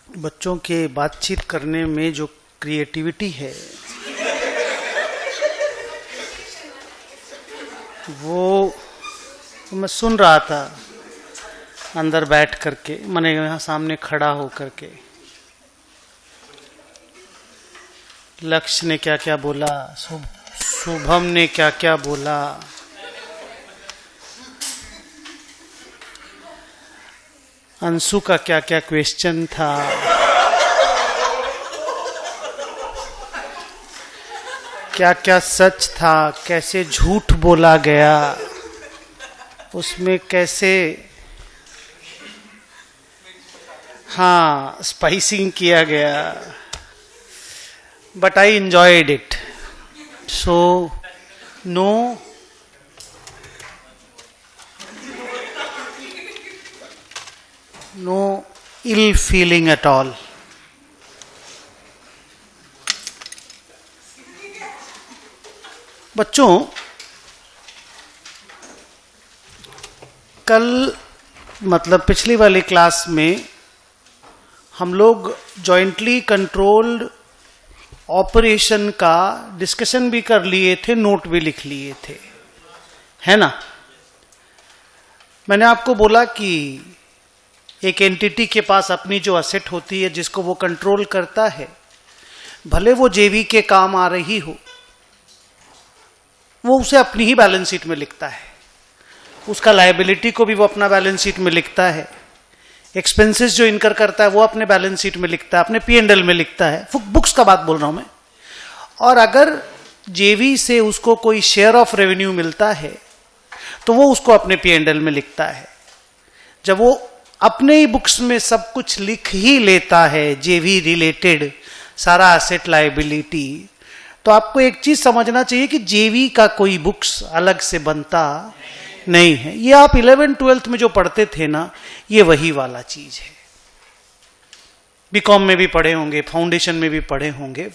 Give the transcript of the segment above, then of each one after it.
बच्चों के बातचीत करने में जो क्रिएटिविटी है वो मैं सुन रहा था अंदर बैठ करके, मैंने यहाँ सामने खड़ा हो करके। लक्ष्य ने क्या क्या बोला, शुभम ने क्या क्या बोला, अंशु का क्या क्या क्वेश्चन था, क्या क्या सच था, कैसे झूठ बोला गया, उसमें कैसे स्पाइसिंग किया गया। But I enjoyed it, so no ill feeling at all. बच्चों, कल मतलब पिछली वाली क्लास में हम लोग जॉइंटली कंट्रोल्ड ऑपरेशन का डिस्कशन भी कर लिए थे, नोट भी लिख लिए थे, है ना। मैंने आपको बोला कि एक एंटिटी के पास अपनी जो असेट होती है जिसको वो कंट्रोल करता है, भले वो जेवी के काम आ रही हो, वो उसे अपनी ही बैलेंस शीट में लिखता है। उसका लायबिलिटी को भी वो अपना बैलेंस शीट में लिखता है, एक्सपेंसेस जो इनकर करता है वो अपने बैलेंस शीट में लिखता है, अपने P&L में लिखता है। बुक्स का बात बोल रहा हूं मैं। और अगर जेवी से उसको कोई शेयर ऑफ रेवेन्यू मिलता है तो वो उसको अपने P&L में लिखता है। जब वो अपने ही बुक्स में सब कुछ लिख ही लेता है, जेवी रिलेटेड सारा एसेट लायबिलिटी, तो आपको एक चीज समझना चाहिए कि जेवी का कोई बुक्स अलग से बनता नहीं है। ये आप 11th-12th में जो पढ़ते थे ना, ये वही वाला चीज है। बीकॉम में भी पढ़े होंगे, फाउंडेशन में भी पढ़े होंगे,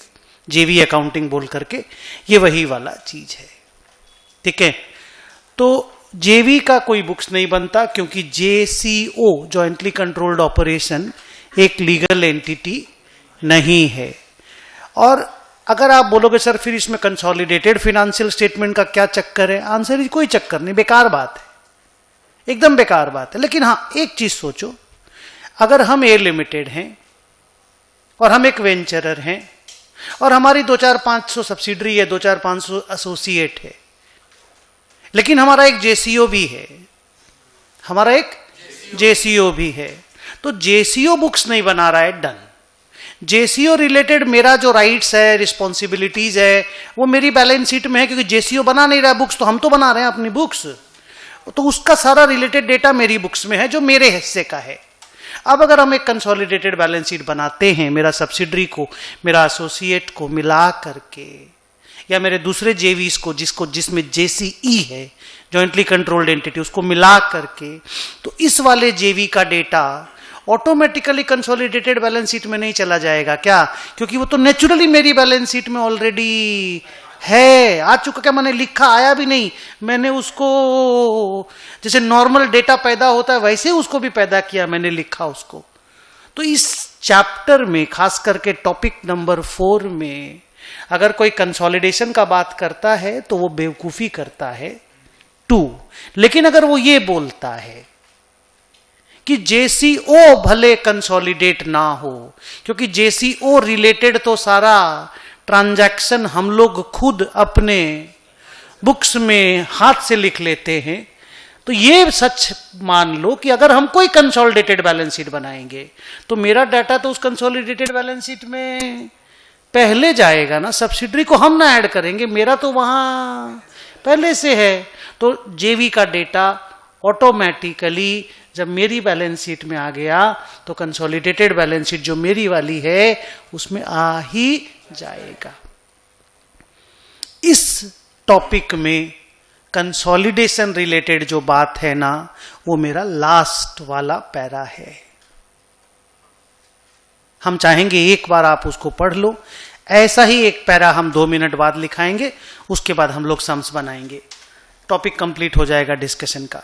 जेवी अकाउंटिंग बोल करके, ये वही वाला चीज है। ठीक है, तो जेवी का कोई बुक्स नहीं बनता क्योंकि जेसीओ जॉइंटली कंट्रोल्ड ऑपरेशन एक लीगल एंटिटी नहीं है। और अगर आप बोलोगे सर फिर इसमें कंसोलिडेटेड फाइनेंशियल स्टेटमेंट का क्या चक्कर है, आंसर है कोई चक्कर नहीं, बेकार बात है, एकदम बेकार बात है। लेकिन हाँ, एक चीज सोचो, अगर हम ए लिमिटेड हैं और हम एक वेंचरर हैं और हमारी 2-4-500 सब्सिडरी है, 2-4-500 एसोसिएट है, लेकिन हमारा एक जेसीओ भी है, हमारा एक जेसीओ भी है, तो जेसीओ बुक्स नहीं बना रहा है, डन। जेसीओ रिलेटेड मेरा जो राइट्स है, रिस्पॉन्सिबिलिटीज है, वो मेरी बैलेंस शीट में है, क्योंकि जेसीओ बना नहीं रहा बुक्स, तो हम तो बना रहे हैं अपनी बुक्स, तो उसका सारा रिलेटेड डेटा मेरी बुक्स में है जो मेरे हिस्से का है। अब अगर हम एक कंसोलिडेटेड बैलेंस शीट बनाते हैं, मेरा सब्सिडरी को, मेरा एसोसिएट को मिला करके, या मेरे दूसरे जेवीज को जिसमें जेसीई है, जॉइंटली कंट्रोल्ड एंटिटी, उसको मिला करके, तो इस वाले जेवी का data automatically consolidated balance sheet में नहीं चला जाएगा। क्या? क्योंकि वो तो नेचुरली मेरी बैलेंस शीट में ऑलरेडी है, आ चुका। क्या मैंने लिखा, आया भी नहीं, मैंने उसको जैसे नॉर्मल डेटा पैदा होता है वैसे उसको भी पैदा किया, मैंने लिखा उसको। तो इस चैप्टर में, खास करके टॉपिक नंबर 4 में, अगर कोई कंसोलिडेशन का बात करता है तो वो बेवकूफी करता है 2। लेकिन अगर वो ये बोलता है कि जेसीओ भले कंसोलिडेट ना हो, क्योंकि जेसीओ रिलेटेड तो सारा ट्रांजैक्शन हम लोग खुद अपने बुक्स में हाथ से लिख लेते हैं, तो ये सच मान लो कि अगर हम कोई कंसोलिडेटेड बैलेंस शीट बनाएंगे तो मेरा डाटा तो उस कंसोलिडेटेड बैलेंस शीट में पहले जाएगा ना, सब्सिडरी को हम ना ऐड करेंगे, मेरा तो वहां पहले से है। तो जेवी का डेटा ऑटोमेटिकली जब मेरी बैलेंस शीट में आ गया तो कंसोलिडेटेड बैलेंस शीट जो मेरी वाली है उसमें आ ही जाएगा। इस टॉपिक में कंसोलिडेशन रिलेटेड जो बात है ना, वो मेरा लास्ट वाला पैरा है। हम चाहेंगे एक बार आप उसको पढ़ लो, ऐसा ही एक पैरा हम 2 मिनट बाद लिखाएंगे, उसके बाद हम लोग सम्स बनाएंगे, टॉपिक कंप्लीट हो जाएगा डिस्कशन का।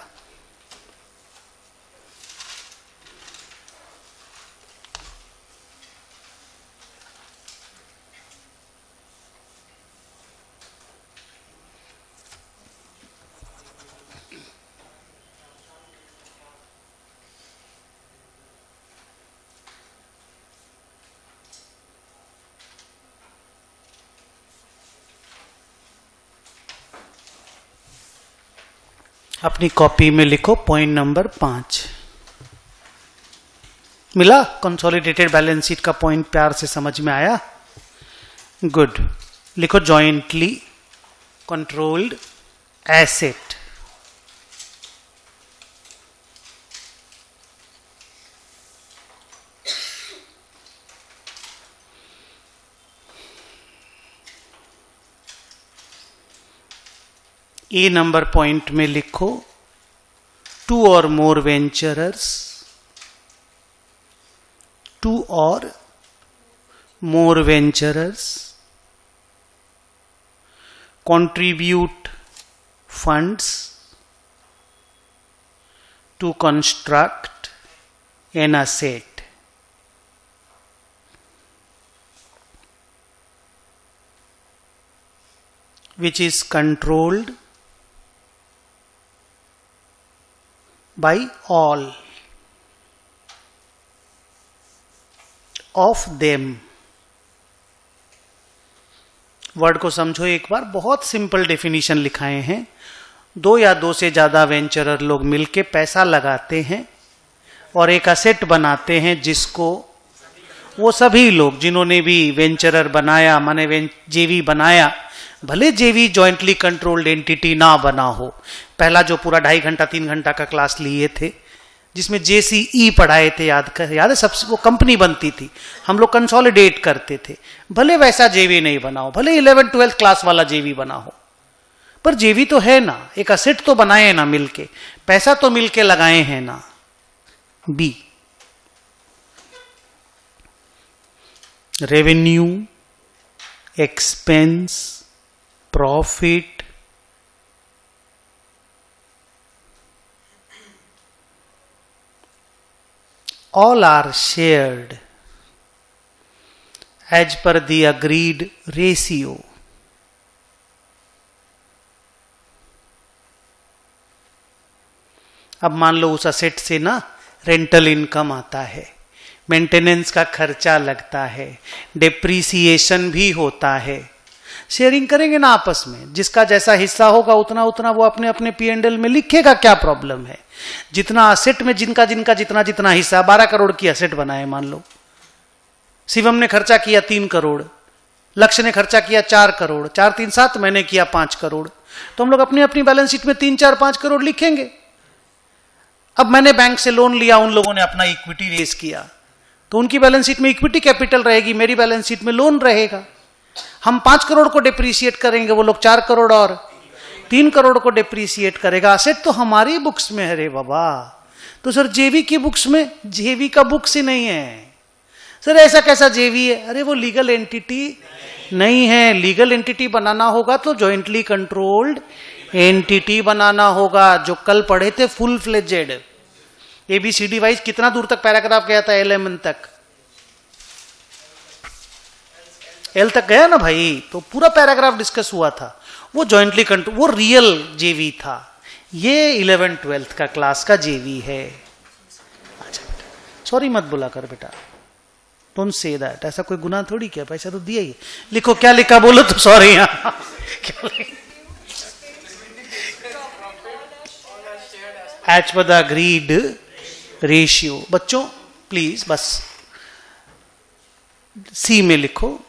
अपनी कॉपी में लिखो पॉइंट नंबर 5। मिला? कंसोलिडेटेड बैलेंस शीट का पॉइंट प्यार से समझ में आया? गुड। लिखो जॉइंटली कंट्रोल्ड एसेट। ए नंबर पॉइंट में लिखो 2 or more venturers, 2 or more venturers contribute funds to construct an asset which is controlled by all of them। Word को समझो एक बार, बहुत सिंपल डेफिनेशन लिखाए हैं। 2 या 2 से ज्यादा वेंचरर लोग मिलके पैसा लगाते हैं और एक असेट बनाते हैं जिसको वो सभी लोग जिन्होंने भी वेंचरर बनाया, माने जेवी बनाया, भले जेवी जॉइंटली कंट्रोल्ड एंटिटी ना बना हो। पहला जो पूरा 2.5 घंटा 3 घंटा का क्लास लिए थे जिसमें जेसीई पढ़ाए थे, याद है? सबसे वो कंपनी बनती थी, हम लोग कंसोलिडेट करते थे। भले वैसा जेवी नहीं बना हो, भले 11th 12th क्लास वाला जेवी बना हो, पर जेवी तो है ना, एक असेट तो बनाए ना मिलके, पैसा तो मिलके लगाए हैं ना। B, revenue, expense, profit, all are shared as per the agreed ratio। अब मान लो उस असेट से ना रेंटल इनकम आता है, मेंटेनेंस का खर्चा लगता है, डेप्रीसिएशन भी होता है। शेयरिंग करेंगे ना आपस में, जिसका जैसा हिस्सा होगा उतना उतना वो अपने अपने P&L में लिखेगा, क्या प्रॉब्लम है? जितना असेट में जिनका जिनका जितना जितना हिस्सा, 12 करोड़ की असेट बनाए मान लो, शिवम ने खर्चा किया 3 करोड़, लक्ष्य ने खर्चा किया 4 करोड़, 4 3 7, मैंने किया 5 करोड़, तो हम लोग अपनी अपनी बैलेंस शीट में 3 4 5 करोड़ लिखेंगे। अब मैंने बैंक से लोन लिया, उन लोगों ने अपना इक्विटी रेज किया, तो उनकी बैलेंस शीट में इक्विटी कैपिटल रहेगी, मेरी बैलेंस शीट में लोन रहेगा। हम 5 करोड़ को डिप्रीशिएट करेंगे, वो लोग 4 करोड़ और 3 करोड़ को डिप्रीशिएट करेगा। असेट तो हमारी बुक्स में है रे बाबा। तो सर जेवी की बुक्स में, जेवी का बुक्स ही नहीं है सर, ऐसा कैसा जेवी है? अरे वो लीगल एंटिटी नहीं है। लीगल एंटिटी बनाना होगा तो जॉइंटली कंट्रोल्ड एंटिटी बनाना होगा, जो कल पढ़े थे फुल फ्लेजेड ABCD वाइज। कितना दूर तक पैराग्राफ गया था? LMN तक, L तक गया ना भाई, तो पूरा पैराग्राफ डिस्कस हुआ था। वो जॉइंटली कंट्रोल, वो रियल जेवी था। ये 11th 12th का क्लास का जेवी है। अच्छा बेटा, सॉरी मत बोला कर बेटा, डोंट से दैट। ऐसा कोई गुनाह थोड़ी किया, पैसा तो दिया ही। लिखो क्या लिखा, बोलो तो sorry. As per the agreed ratio. बच्चों प्लीज बस सी में लिखो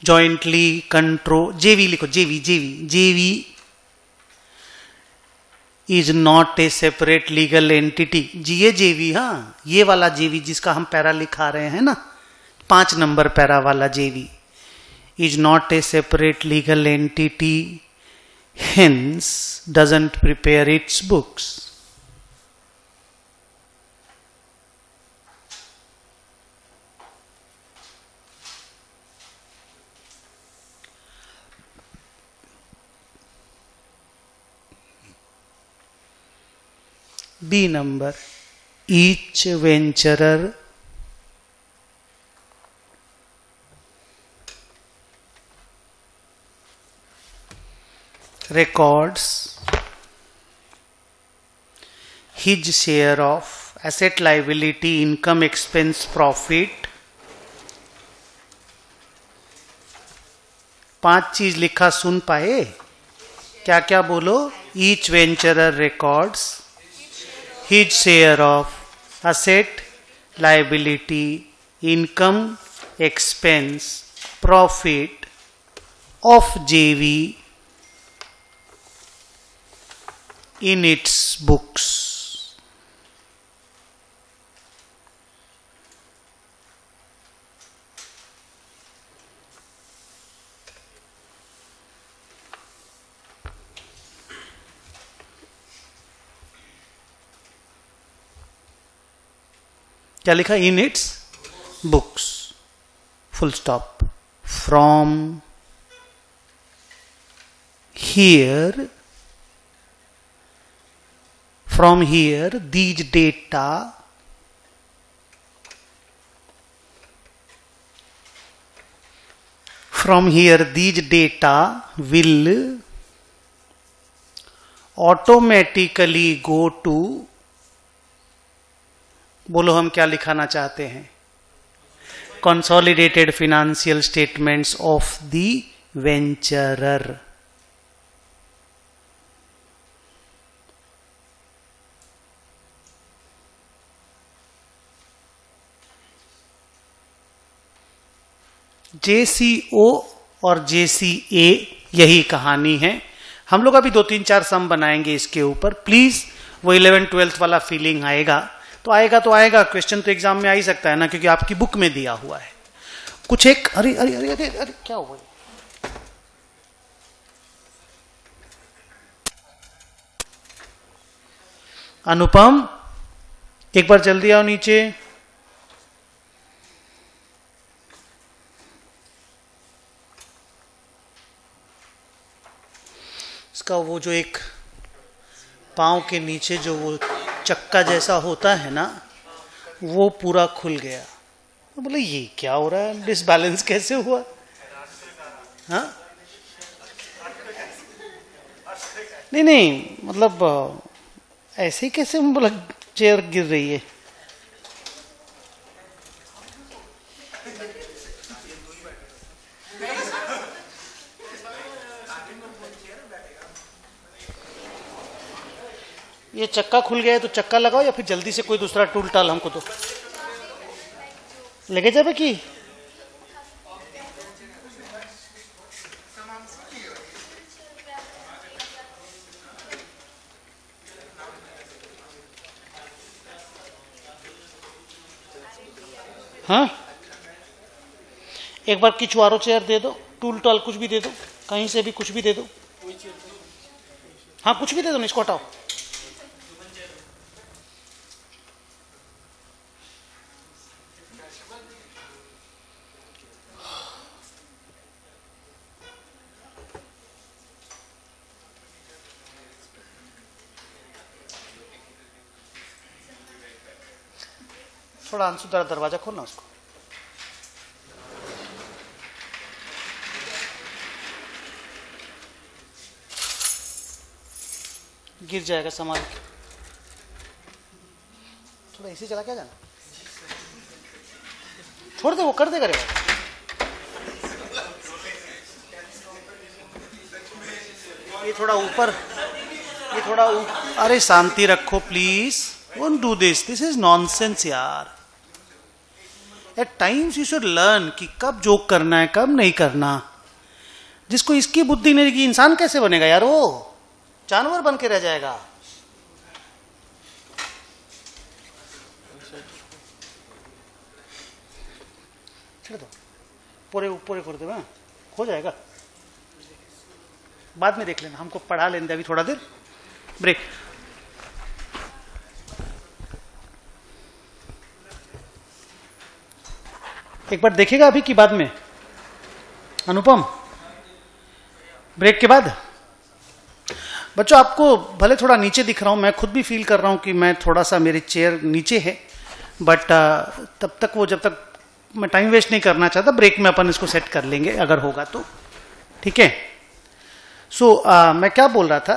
जॉइंटली कंट्रोल, जेवी लिखो, JV JV JV is not a separate legal entity. जी ये जेवी, हाँ ये वाला जेवी जिसका हम पैरा लिखा रहे हैं ना, 5 नंबर पैरा वाला जेवी, is not a separate legal entity, hence doesn't prepare its books। B number, each venturer records his share of asset, liability, income, expense, profit। 5 चीज लिखा, सुन पाए? क्या क्या बोलो? Each वेंचरर records his share of asset, liability, income, expense, profit of जेवी in its books. क्या लिखा? In its books, full stop. From here, from here these data will automatically go to, बोलो हम क्या लिखाना चाहते हैं? consolidated financial statements of the venturer. JCO और JCA यही कहानी है. हम लोग अभी 2-3-4 सम बनाएंगे इसके ऊपर. प्लीज वो 11th-12th वाला फीलिंग आएगा तो आएगा. क्वेश्चन तो एग्जाम में आ ही सकता है ना, क्योंकि आपकी बुक में दिया हुआ है. कुछ एक अरे अरे अरे अरे अरे क्या हुआ? अनुपम एक बार जल्दी आओ नीचे. इसका वो जो एक पांव के नीचे जो वो चक्का जैसा होता है ना, वो पूरा खुल गया. तो बोले ये क्या हो रहा है, डिसबैलेंस कैसे हुआ? हाँ नहीं मतलब ऐसे ही कैसे? बोला चेयर गिर रही है. ये चक्का खुल गया है तो चक्का लगाओ, या फिर जल्दी से कोई दूसरा टूल टाल हमको तो लेके जावे की. हाँ एक बार किचवारो चेयर दे दो, टूल टाल कुछ भी दे दो, कहीं से भी कुछ भी दे दो. हाँ कुछ भी दे दो, इसको हटाओ. थोड़ा अंशु दरवाजा खोलना उसको. गिर जाएगा सामान. थोड़ा इसी चला क्या जाना, छोड़ दे, वो कर दे करेगा. ये थोड़ा ऊपर, ये थोड़ा अरे शांति रखो please. Don't do this is nonsense यार. At times you should learn कि कब जोक करना है कब नहीं करना. जिसको इसकी बुद्धि नहीं रहेगी इंसान कैसे बनेगा यार? वो जानवर बन के रह जाएगा. छोड़ दो, पूरे ऊपर कर दो, हो जाएगा. बाद में देख लेना, हमको पढ़ा लेने दे अभी थोड़ा देर. ब्रेक. एक बार देखेगा अभी की बाद में अनुपम, ब्रेक के बाद. बच्चों आपको भले थोड़ा नीचे दिख रहा हूं, मैं खुद भी फील कर रहा हूं कि मैं थोड़ा सा, मेरी चेयर नीचे है, बट तब तक वो, जब तक मैं टाइम वेस्ट नहीं करना चाहता, ब्रेक में अपन इसको सेट कर लेंगे अगर होगा तो. ठीक है. सो मैं क्या बोल रहा था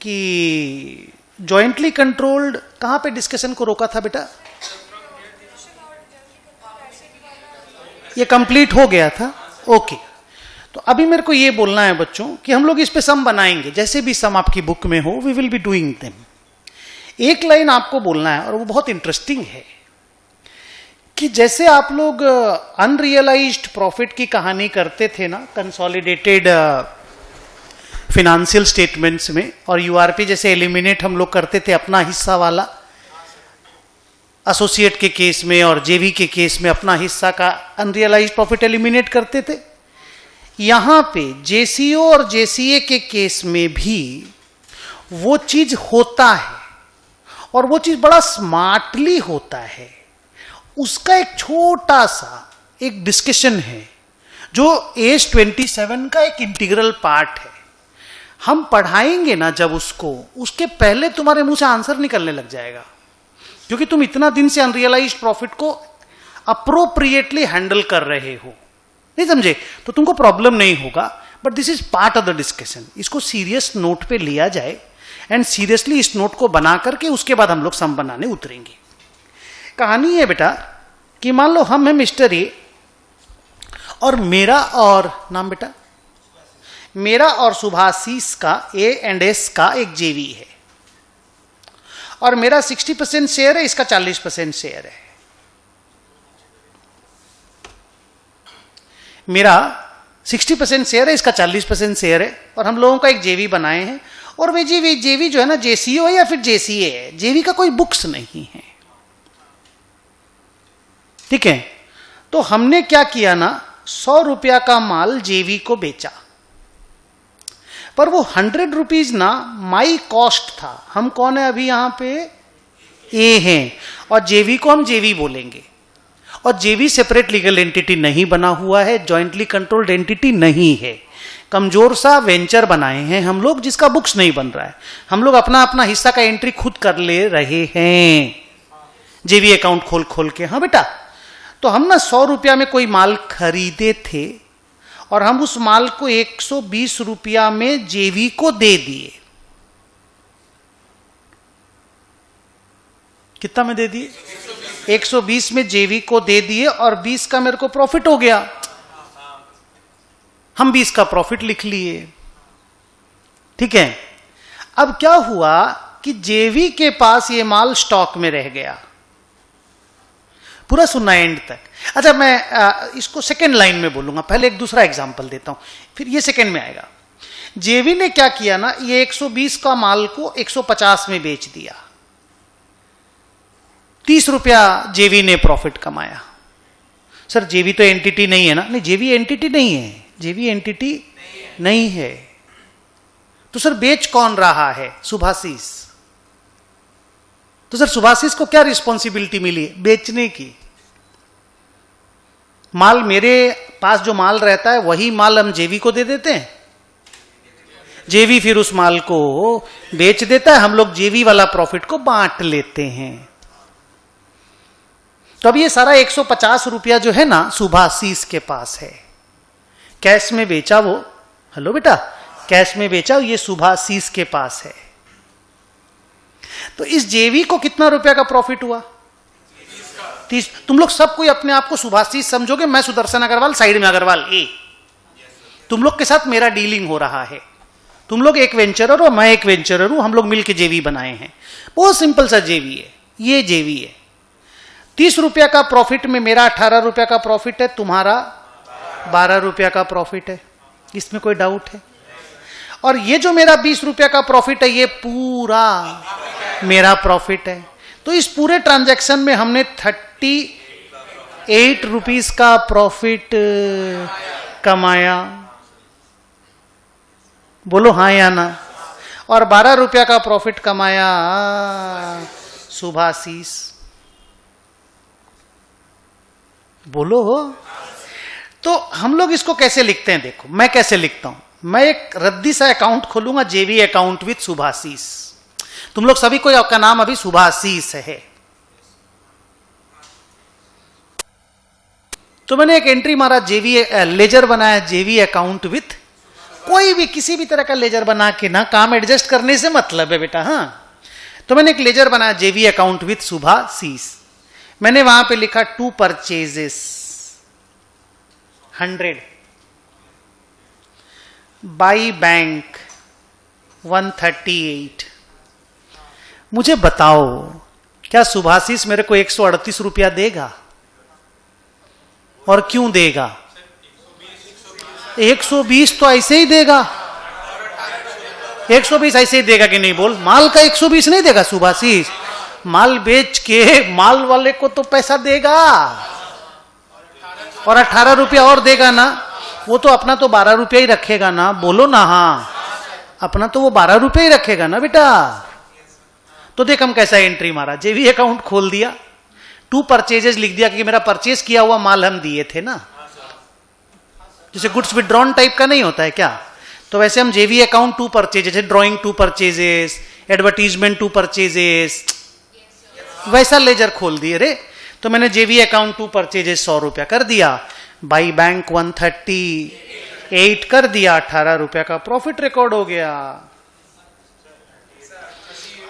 कि जॉइंटली कंट्रोल्ड कहां पे डिस्कशन को रोका था बेटा? ये कंप्लीट हो गया था. ओके. तो अभी मेरे को ये बोलना है बच्चों कि हम लोग इस पे सम बनाएंगे, जैसे भी सम आपकी बुक में हो, we will be doing them. एक लाइन आपको बोलना है और वो बहुत इंटरेस्टिंग है कि जैसे आप लोग अनरियलाइज्ड प्रॉफिट की कहानी करते थे ना कंसोलिडेटेड फिनेंशियल स्टेटमेंट्स में, और यूआरपी जैसे एलिमिनेट हम लोग करते थे अपना हिस्सा वाला, एसोसिएट के केस में और जेवी के केस में अपना हिस्सा का अनरियलाइज्ड प्रॉफिट एलिमिनेट करते थे, यहां पे जेसीओ और जेसीए के केस में भी वो चीज होता है, और वो चीज बड़ा स्मार्टली होता है। उसका एक छोटा सा एक डिस्कशन है जो एज 27 का एक इंटीग्रल पार्ट है। हम पढ़ाएंगे ना जब उसको, उसके पहले तुम्हारे मुंह से आंसर निकलने लग जाएगा, क्योंकि तुम इतना दिन से अनरियलाइज्ड प्रॉफिट को अप्रोप्रिएटली हैंडल कर रहे हो, नहीं समझे, तो तुमको प्रॉब्लम नहीं होगा। But this is part of the discussion. इसको सीरियस नोट पे लिया जाए एंड सीरियसली इस नोट को बना करके उसके बाद हम लोग सम बनाने उतरेंगे। कहानी है बेटा कि मान लो हम हैं मिस्टर ए, और मेरा और नाम बेटा मेरा और सुभाषीष का ए एंड एस का एक जेवी है, और मेरा 60% शेयर है, इसका 40% शेयर है। मेरा 60% शेयर है, इसका 40% शेयर है, और हम लोगों का एक जेवी बनाए हैं। और वे जेवी जो है ना जेसीओ है या फिर जेसीए है, जेवी का कोई बुक्स नहीं है, ठीक है। तो हमने क्या किया ना, 100 रुपया का माल जेवी को बेचा, पर वो 100 रुपीज ना माई कॉस्ट था। हम कौन है अभी यहां पे, ए हैं, और जेवी को हम जेवी बोलेंगे। और जेवी सेपरेट लीगल एंटिटी नहीं बना हुआ है, जॉइंटली कंट्रोल्ड एंटिटी नहीं है, कमजोर सा वेंचर बनाए हैं हम लोग जिसका बुक्स नहीं बन रहा है। हम लोग अपना अपना हिस्सा का एंट्री खुद कर ले रहे हैं जेवी अकाउंट खोल खोल के। हाँ बेटा, तो हम ना 100 रुपया में कोई माल खरीदे थे, और हम उस माल को 120 रुपया में जेवी को दे दिए। कितना में दे दिए, 120 में जेवी को दे दिए, और 20 का मेरे को प्रॉफिट हो गया। हम 20 का प्रॉफिट लिख लिए, ठीक है। अब क्या हुआ कि जेवी के पास ये माल स्टॉक में रह गया। पूरा सुनना एंड तक। अच्छा, मैं इसको सेकेंड लाइन में बोलूंगा, पहले एक दूसरा एग्जांपल देता हूं, फिर ये सेकेंड में आएगा। जेवी ने क्या किया ना, ये 120 का माल को 150 में बेच दिया, 30 रुपया जेवी ने प्रॉफिट कमाया। सर जेवी तो एंटिटी नहीं है ना? नहीं, जेवी एंटिटी नहीं है, जेवी एंटिटी नहीं है। तो सर बेच कौन रहा है? सुभाषीष। तो सर सुभाषीष को क्या रिस्पॉन्सिबिलिटी मिली? बेचने की। माल मेरे पास जो माल रहता है वही माल हम जेवी को दे देते हैं, जेवी फिर उस माल को बेच देता है, हम लोग जेवी वाला प्रॉफिट को बांट लेते हैं। तो अब ये सारा 150 रुपया जो है ना सुभाषीष के पास है, कैश में बेचा वो, हेलो बेटा, कैश में बेचा, ये सुभाषीष के पास है। तो इस जेवी को कितना रुपया का प्रॉफिट हुआ? 30। तुम लोग सब कोई अपने आप को सुभाषीष समझोगे, मैं सुदर्शन अग्रवाल, साइड में अग्रवाल ए। तुम लोग के साथ मेरा डीलिंग हो रहा है, तुम लोग एक वेंचरर हो, मैं एक वेंचरर हूं, हम लोग मिलकर जेवी बनाए हैं। बहुत सिंपल सा जेवी है, ये जेवी है। 30 रुपया का प्रॉफिट में मेरा 18 रुपया का प्रॉफिट है, तुम्हारा 12 रुपया का प्रॉफिट है, इसमें कोई डाउट है? और ये जो मेरा 20 रुपया का प्रॉफिट है, ये पूरा मेरा प्रॉफिट है। तो इस पूरे ट्रांजैक्शन में हमने 38 रुपीस का प्रॉफिट कमाया। बोलो हाँ या ना? और 12 रुपया का प्रॉफिट कमाया सुभाषीष। बोलो। तो हम लोग इसको कैसे लिखते हैं? देखो मैं कैसे लिखता हूं, मैं एक रद्दी सा अकाउंट खोलूंगा, जेवी अकाउंट विथ सुभाषीष। तुम लोग सभी को आपका नाम अभी सुभाषीष है। तो मैंने एक एंट्री मारा, जेवी लेजर बनाया, जेवी अकाउंट विथ, कोई भी किसी भी तरह का लेजर बना के ना, काम एडजस्ट करने से मतलब है बेटा। हाँ, तो मैंने एक लेजर बनाया, जेवी अकाउंट विथ सुभाषीष। मैंने वहां पे लिखा 2 परचेजेस 100, बाई बैंक 138। मुझे बताओ, क्या सुभाषिस मेरे को 138 रुपया देगा? और क्यों देगा? 120 तो ऐसे ही देगा। 120 ऐसे ही देगा कि नहीं बोल? माल का 120 नहीं देगा सुभाषिस, माल बेच के माल वाले को तो पैसा देगा और 18 रुपया और देगा ना। वो तो अपना तो 12 रुपया ही रखेगा ना, बोलो ना। हाँ, अपना तो वो 12 रुपया ही रखेगा ना बेटा। तो देख हम कैसा एंट्री मारा, जेवी अकाउंट खोल दिया, 2 परचेजेस लिख दिया कि मेरा परचेज किया हुआ माल हम दिए थे ना, जैसे गुड्स विड्रॉन टाइप का नहीं होता है क्या? तो वैसे हम जेवी account 2 purchases, drawing 2 purchases, advertisement 2 purchases, वैसा लेजर खोल दिए रे। तो मैंने जेवी अकाउंट 2 परचेजेस 100 रुपया कर दिया, बाई बैंक 138 कर दिया, 18 रुपया का प्रॉफिट रिकॉर्ड हो गया।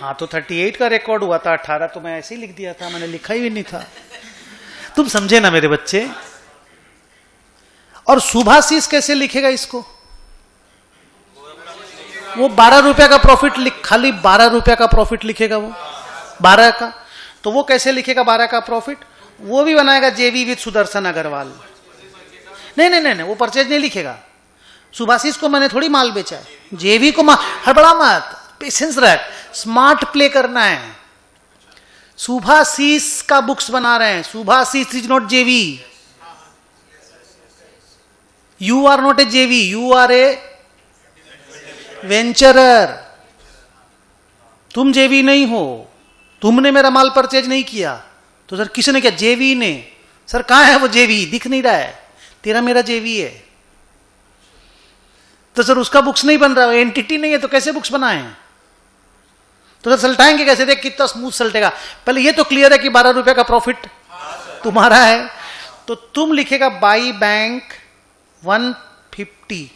हाँ, तो 38 का रिकॉर्ड हुआ था, 18 तो मैं ऐसे ही लिख दिया था, मैंने लिखा ही नहीं था। तुम समझे ना मेरे बच्चे? और सुभाषिस कैसे लिखेगा इसको? वो 12 रुपया का प्रॉफिट लिख, खाली 12 रुपया का प्रॉफिट लिखेगा वो, 12 का। तो वो कैसे लिखेगा 12 का प्रॉफिट? वो भी बनाएगा जेवी विद सुदर्शन अग्रवाल। नहीं नहीं नहीं, वो परचेज नहीं लिखेगा। सुभाषिस को मैंने थोड़ी माल बेचा है, जेवी को हड़बड़ा मत, पेशेंस रख, स्मार्ट प्ले करना है। सुभाषिस का बुक्स बना रहे हैं, सुभाषिस इज नॉट जेवी। यू आर नॉट ए जेवी, यू आर ए वेंचरर। तुम जेवी नहीं हो, तुमने मेरा माल परचेज नहीं किया। तो सर किसने किया? जेवी ने। सर कहां है वो जेवी? दिख नहीं रहा है। तेरा मेरा जेवी है। तो सर उसका बुक्स नहीं बन रहा, एंटिटी नहीं है, तो कैसे बुक्स बनाए हैं? तो सर सल्टाएंगे कैसे? देख कितना स्मूथ सल्टेगा। पहले ये तो क्लियर है कि 12 रुपए का प्रॉफिट तुम्हारा है। तो तुम लिखेगा बाई बैंक 150।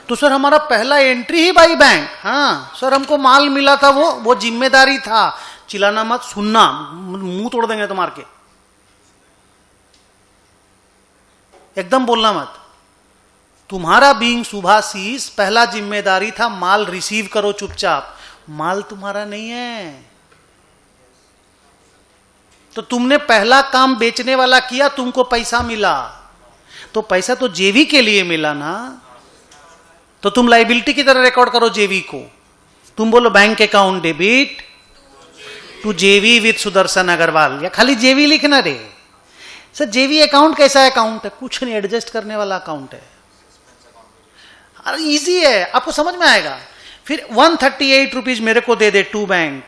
तो सर हमारा पहला एंट्री ही बाई बैंक। हाँ सर, हमको माल मिला था, वो जिम्मेदारी था। चिल्लाना मत, सुनना, मुंह तोड़ देंगे तुम्हारे के, एकदम बोलना मत। तुम्हारा बीइंग सुभाषिस पहला जिम्मेदारी था माल रिसीव करो चुपचाप, माल तुम्हारा नहीं है। तो तुमने पहला काम बेचने वाला किया, तुमको पैसा मिला, तो पैसा तो जेवी के लिए मिला ना। तो तुम लाइबिलिटी की तरह रिकॉर्ड करो जेवी को। तुम बोलो बैंक अकाउंट डेबिट टू जेवी विद सुदर्शन अग्रवाल, या खाली जेवी लिखना रे। सर जेवी अकाउंट कैसा अकाउंट है? कुछ नहीं, एडजस्ट करने वाला अकाउंट है। अरे इजी है, आपको समझ में आएगा। फिर 138 रुपीज मेरे को दे दे टू बैंक,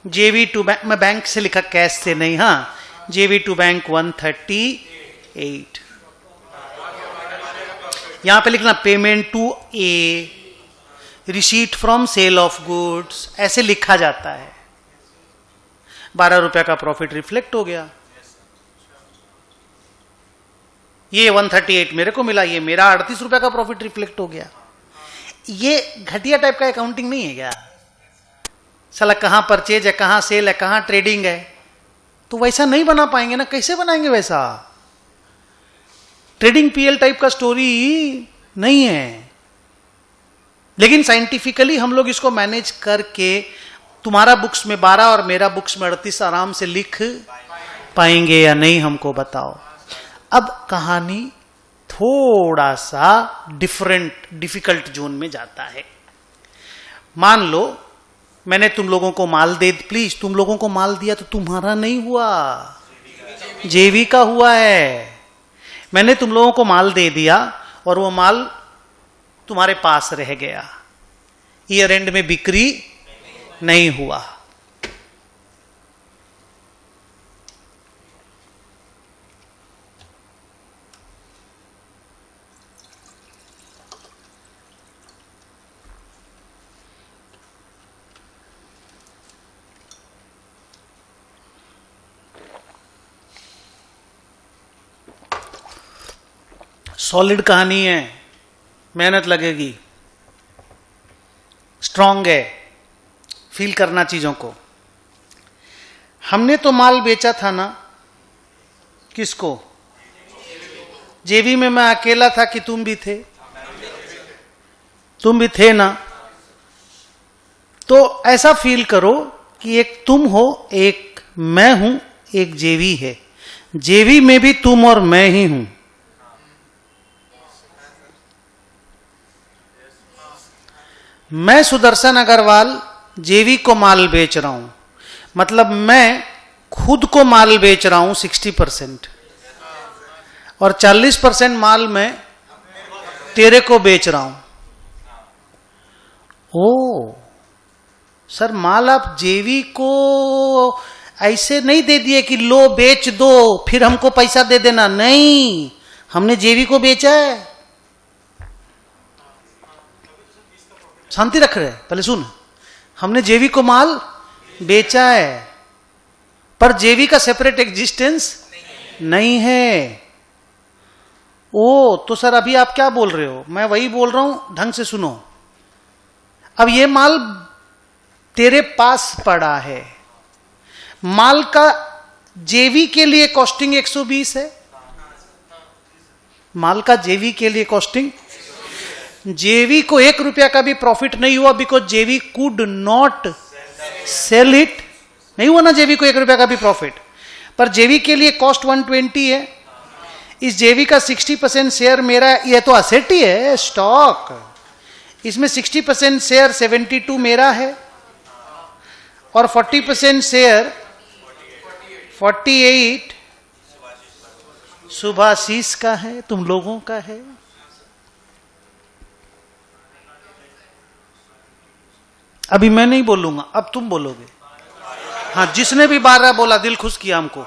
जेवी टू बैंक, मैं बैंक से लिखा कैश से नहीं, हाँ, जेवी टू बैंक 138। यहां पे लिखना payment to A, receipt from sale of goods, ऐसे लिखा जाता है। 12 रुपया का प्रॉफिट रिफ्लेक्ट हो गया। ये 138 मेरे को मिला, ये मेरा 38 रुपया का प्रॉफिट रिफ्लेक्ट हो गया। ये घटिया टाइप का अकाउंटिंग नहीं है क्या? साला कहां परचेज है, कहां सेल है, कहां ट्रेडिंग है, तो वैसा नहीं बना पाएंगे ना। कैसे बनाएंगे वैसा? ट्रेडिंग पीएल टाइप का स्टोरी नहीं है। लेकिन साइंटिफिकली हम लोग इसको मैनेज करके तुम्हारा बुक्स में 12 और मेरा बुक्स में 38 आराम से लिख पाएंगे या नहीं, हमको बताओ। अब कहानी थोड़ा सा डिफिकल्ट जोन में जाता है। मान लो मैंने तुम लोगों को माल दे, प्लीज तुम लोगों को माल दिया तो तुम्हारा नहीं हुआ, जेवी का हुआ है। मैंने तुम लोगों को माल दे दिया और वो माल तुम्हारे पास रह गया, ईयर एंड में बिक्री नहीं हुआ। सॉलिड कहानी है, मेहनत लगेगी, स्ट्रांग है, फील करना चीजों को। हमने तो माल बेचा था ना, किसको? जेवी में मैं अकेला था कि तुम भी थे? तुम भी थे ना? तो ऐसा फील करो कि एक तुम हो, एक मैं हूं, एक जेवी है। जेवी में भी तुम और मैं ही हूं। मैं सुदर्शन अग्रवाल जेवी को माल बेच रहा हूं, मतलब मैं खुद को माल बेच रहा हूं 60%, और 40% माल मैं तेरे को बेच रहा हूं। ओ सर, माल आप जेवी को ऐसे नहीं दे दिए कि लो बेच दो फिर हमको पैसा दे देना, नहीं, हमने जेवी को बेचा है। शांति रख रहे, पहले सुन, हमने जेवी को माल बेचा है, पर जेवी का सेपरेट एग्जिस्टेंस नहीं है। ओ तो सर अभी आप क्या बोल रहे हो? मैं वही बोल रहा हूं, ढंग से सुनो। अब ये माल तेरे पास पड़ा है, माल का जेवी के लिए कॉस्टिंग 120 है। माल का जेवी के लिए कॉस्टिंग, जेवी को 1 रुपया का भी प्रॉफिट नहीं हुआ, बिकॉज जेवी कुड नॉट सेल इट। नहीं हुआ ना जेवी को 1 रुपया का भी प्रॉफिट, पर जेवी के लिए कॉस्ट 120 है। इस जेवी का 60% शेयर मेरा, यह तो असेट ही है, स्टॉक, इसमें 60% शेयर 72 मेरा है, और 40% शेयर 48 सुभाषीष का है, तुम लोगों का है। अभी मैं नहीं बोलूंगा, अब तुम बोलोगे। हाँ, जिसने भी 12 बोला दिल खुश किया हमको।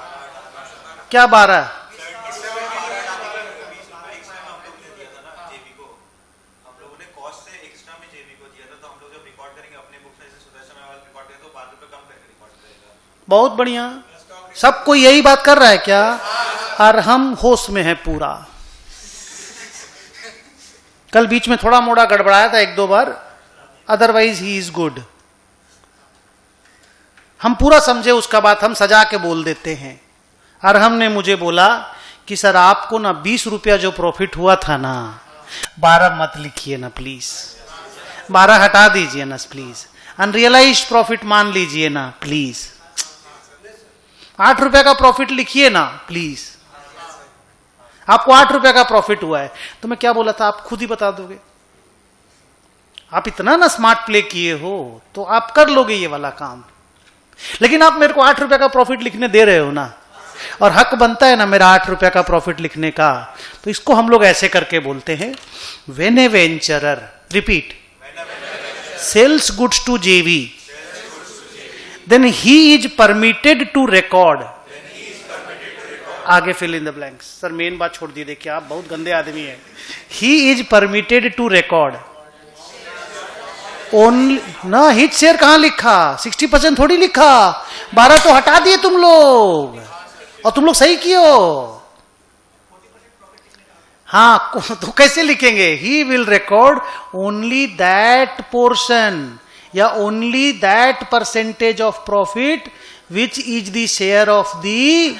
क्या 12? बहुत बढ़िया, सबको यही बात कर रहा है क्या? और हम होश में हैं पूरा। कल बीच में थोड़ा मोड़ा गड़बड़ाया था 1-2 बार, अदरवाइज ही इज गुड। हम पूरा समझे उसका बात, हम सजा के बोल देते हैं। और हमने मुझे बोला कि सर आपको ना 20 रुपया जो प्रॉफिट हुआ था ना, 12 मत लिखिए ना प्लीज, 12 हटा दीजिए ना प्लीज, अनरियलाइज्ड प्रॉफिट मान लीजिए ना प्लीज, 8 रुपए का प्रॉफिट लिखिए ना प्लीज। आपको 8 रुपए का प्रॉफिट हुआ है, तो मैं क्या बोला था आप खुद ही बता दोगे। आप इतना ना स्मार्ट प्ले किए हो तो आप कर लोगे ये वाला काम, लेकिन आप मेरे को 8 रुपए का प्रॉफिट लिखने दे रहे हो ना, और हक बनता है ना मेरा 8 रुपए का प्रॉफिट लिखने का। तो इसको हम लोग ऐसे करके बोलते हैं, when a venturer, repeat, sales goods to JV, then he is permitted to record। आगे fill in the blanks। Sir main बात छोड़ दी, देखिए आप बहुत गंदे आदमी हैं। he is permitted to record only, ना हिट शेयर कहां लिखा, 60% थोड़ी लिखा, 12 तो हटा दिए तुम लोग, और तुम लोग सही किए हो। हाँ, तो कैसे लिखेंगे? he will record only that portion या only that percentage of profit which is the share of the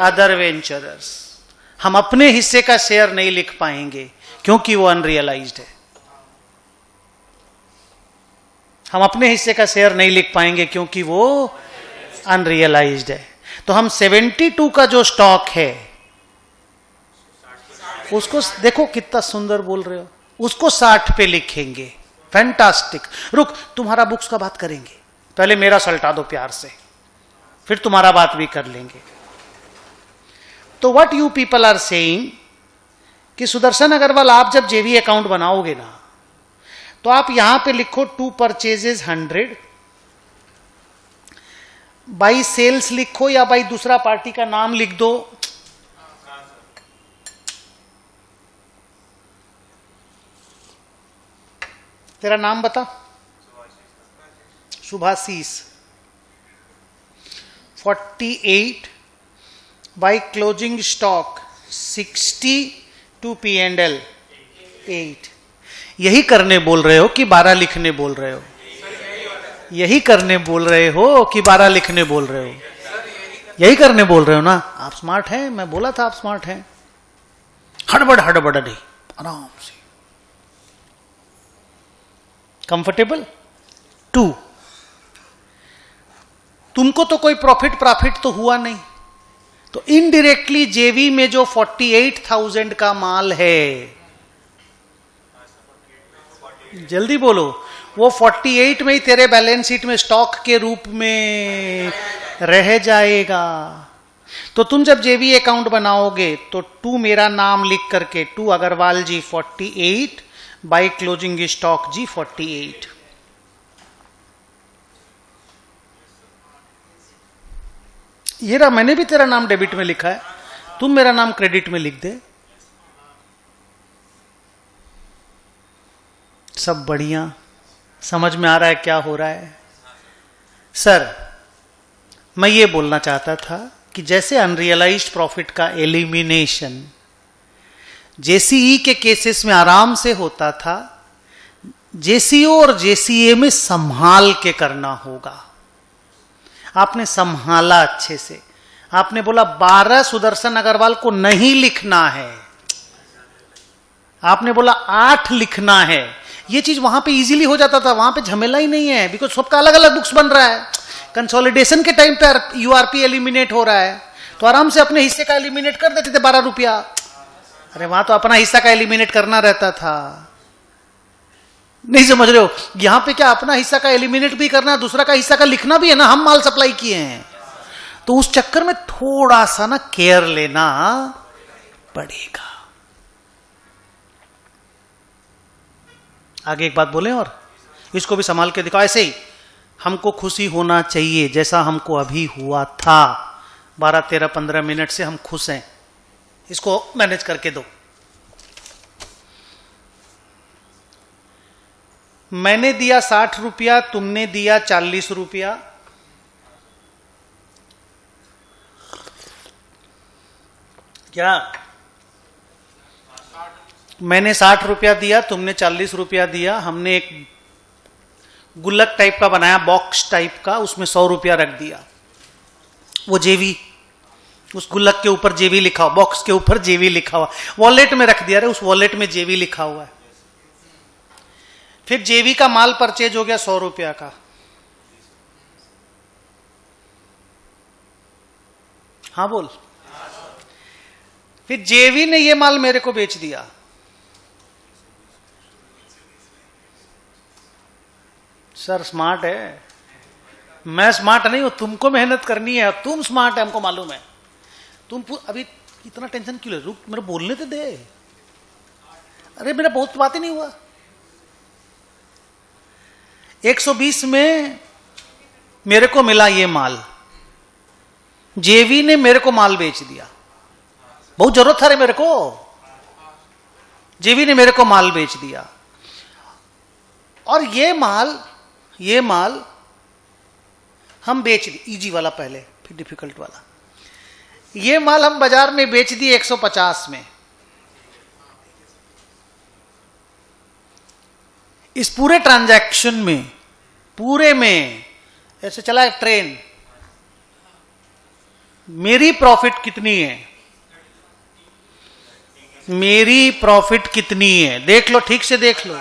other venturers. हम अपने हिस्से का शेयर नहीं लिख पाएंगे क्योंकि वो अनरियलाइज्ड है। हम अपने हिस्से का शेयर नहीं लिख पाएंगे क्योंकि वो अनरियलाइज्ड है। तो हम 72 का जो स्टॉक है उसको देखो कितना सुंदर बोल रहे हो, उसको 60 पे लिखेंगे। फैंटास्टिक। रुक, तुम्हारा बुक्स का बात करेंगे, पहले मेरा सल्टा दो प्यार से, फिर तुम्हारा बात भी कर लेंगे। तो what you people are saying कि सुदर्शन अग्रवाल आप जब जेवी अकाउंट बनाओगे ना, तो आप यहां पे लिखो 2 परचेजेस 100, बाई सेल्स लिखो या बाई दूसरा पार्टी का नाम लिख दो। तेरा नाम बता। Subhashish. 48 by closing stock 60 to P&L 8। यही करने बोल रहे हो कि 12 लिखने बोल रहे हो? यही करने बोल रहे हो कि 12 लिखने बोल रहे हो? यही करने बोल रहे हो ना? आप स्मार्ट हैं, मैं बोला था आप स्मार्ट हैं। हड़बड़ हड़बड़ नहीं, आराम से, कंफर्टेबल। 2, तुमको तो कोई प्रॉफिट तो हुआ नहीं, तो इनडायरेक्टली जेवी में जो 48,000 का माल है, जल्दी बोलो, वो 48 में ही तेरे बैलेंस शीट में स्टॉक के रूप में रह जाएगा। तो तुम जब जेवी अकाउंट बनाओगे तो 2 मेरा नाम लिख करके 2 अग्रवाल जी 48 बाय क्लोजिंग स्टॉक जी 48। ये रहा, मैंने भी तेरा नाम डेबिट में लिखा है, तुम मेरा नाम क्रेडिट में लिख दे, सब बढ़िया। समझ में आ रहा है क्या हो रहा है? सर, मैं ये बोलना चाहता था कि जैसे अनरियलाइज्ड प्रॉफिट का एलिमिनेशन जेसीई के केसेस में आराम से होता था, जेसीओ और जेसीए में संभाल के करना होगा। आपने संभाला अच्छे से, आपने बोला 12 सुदर्शन अग्रवाल को नहीं लिखना है, आपने बोला 8 लिखना है। ये चीज वहां पे इजीली हो जाता था, वहां पे झमेला ही नहीं है, बिकॉज सबका अलग अलग बुक्स बन रहा है। कंसोलिडेशन के टाइम पे यूआरपी एलिमिनेट हो रहा है, तो आराम से अपने हिस्से का एलिमिनेट कर देते थे 12 रुपया। अरे वहां तो अपना हिस्सा का एलिमिनेट करना रहता था, नहीं समझ रहे हो? यहां पे क्या अपना हिस्सा का एलिमिनेट भी करना, दूसरा का हिस्सा का लिखना भी है ना, हम माल सप्लाई किए हैं, तो उस चक्कर में थोड़ा सा ना केयर लेना पड़ेगा। आगे एक बात बोले और इसको भी संभाल के दिखाओ। ऐसे ही हमको खुशी होना चाहिए जैसा हमको अभी हुआ था, 12, 13, 15 मिनट से हम खुश हैं, इसको मैनेज करके दो। मैंने दिया 60 रुपया, तुमने दिया 40 रुपया, क्या? मैंने 60 रुपया दिया, तुमने 40 रुपया दिया, हमने एक गुल्लक टाइप का बनाया, बॉक्स टाइप का, उसमें 100 रुपया रख दिया। वो जेवी, उस गुल्लक के ऊपर जेवी लिखा हुआ, बॉक्स के ऊपर जेवी लिखा हुआ, वॉलेट में रख दिया, रे उस वॉलेट में जेवी लिखा हुआ है। फिर जेवी का माल परचेज हो गया 100 रुपया का, हाँ बोल। फिर जेवी ने ये माल मेरे को बेच दिया, सर स्मार्ट है, मैं स्मार्ट नहीं हूं, तुमको मेहनत करनी है, तुम स्मार्ट है, हमको मालूम है। तुम अभी इतना टेंशन क्यों ले, रुक मेरे बोलने तो दे। अरे मेरा बहुत बात ही नहीं हुआ। 120 में मेरे को मिला ये माल, जेवी ने मेरे को माल बेच दिया, बहुत जरूरत था रे मेरे को, जेवी ने मेरे को माल बेच दिया। और ये माल हम बेच दिए, इजी वाला पहले फिर डिफिकल्ट वाला। ये माल हम बाजार में बेच दिए 150 में। इस पूरे ट्रांजैक्शन में, पूरे में ऐसे चला एक ट्रेन, मेरी प्रॉफिट कितनी है? मेरी प्रॉफिट कितनी है? देख लो, ठीक से देख लो।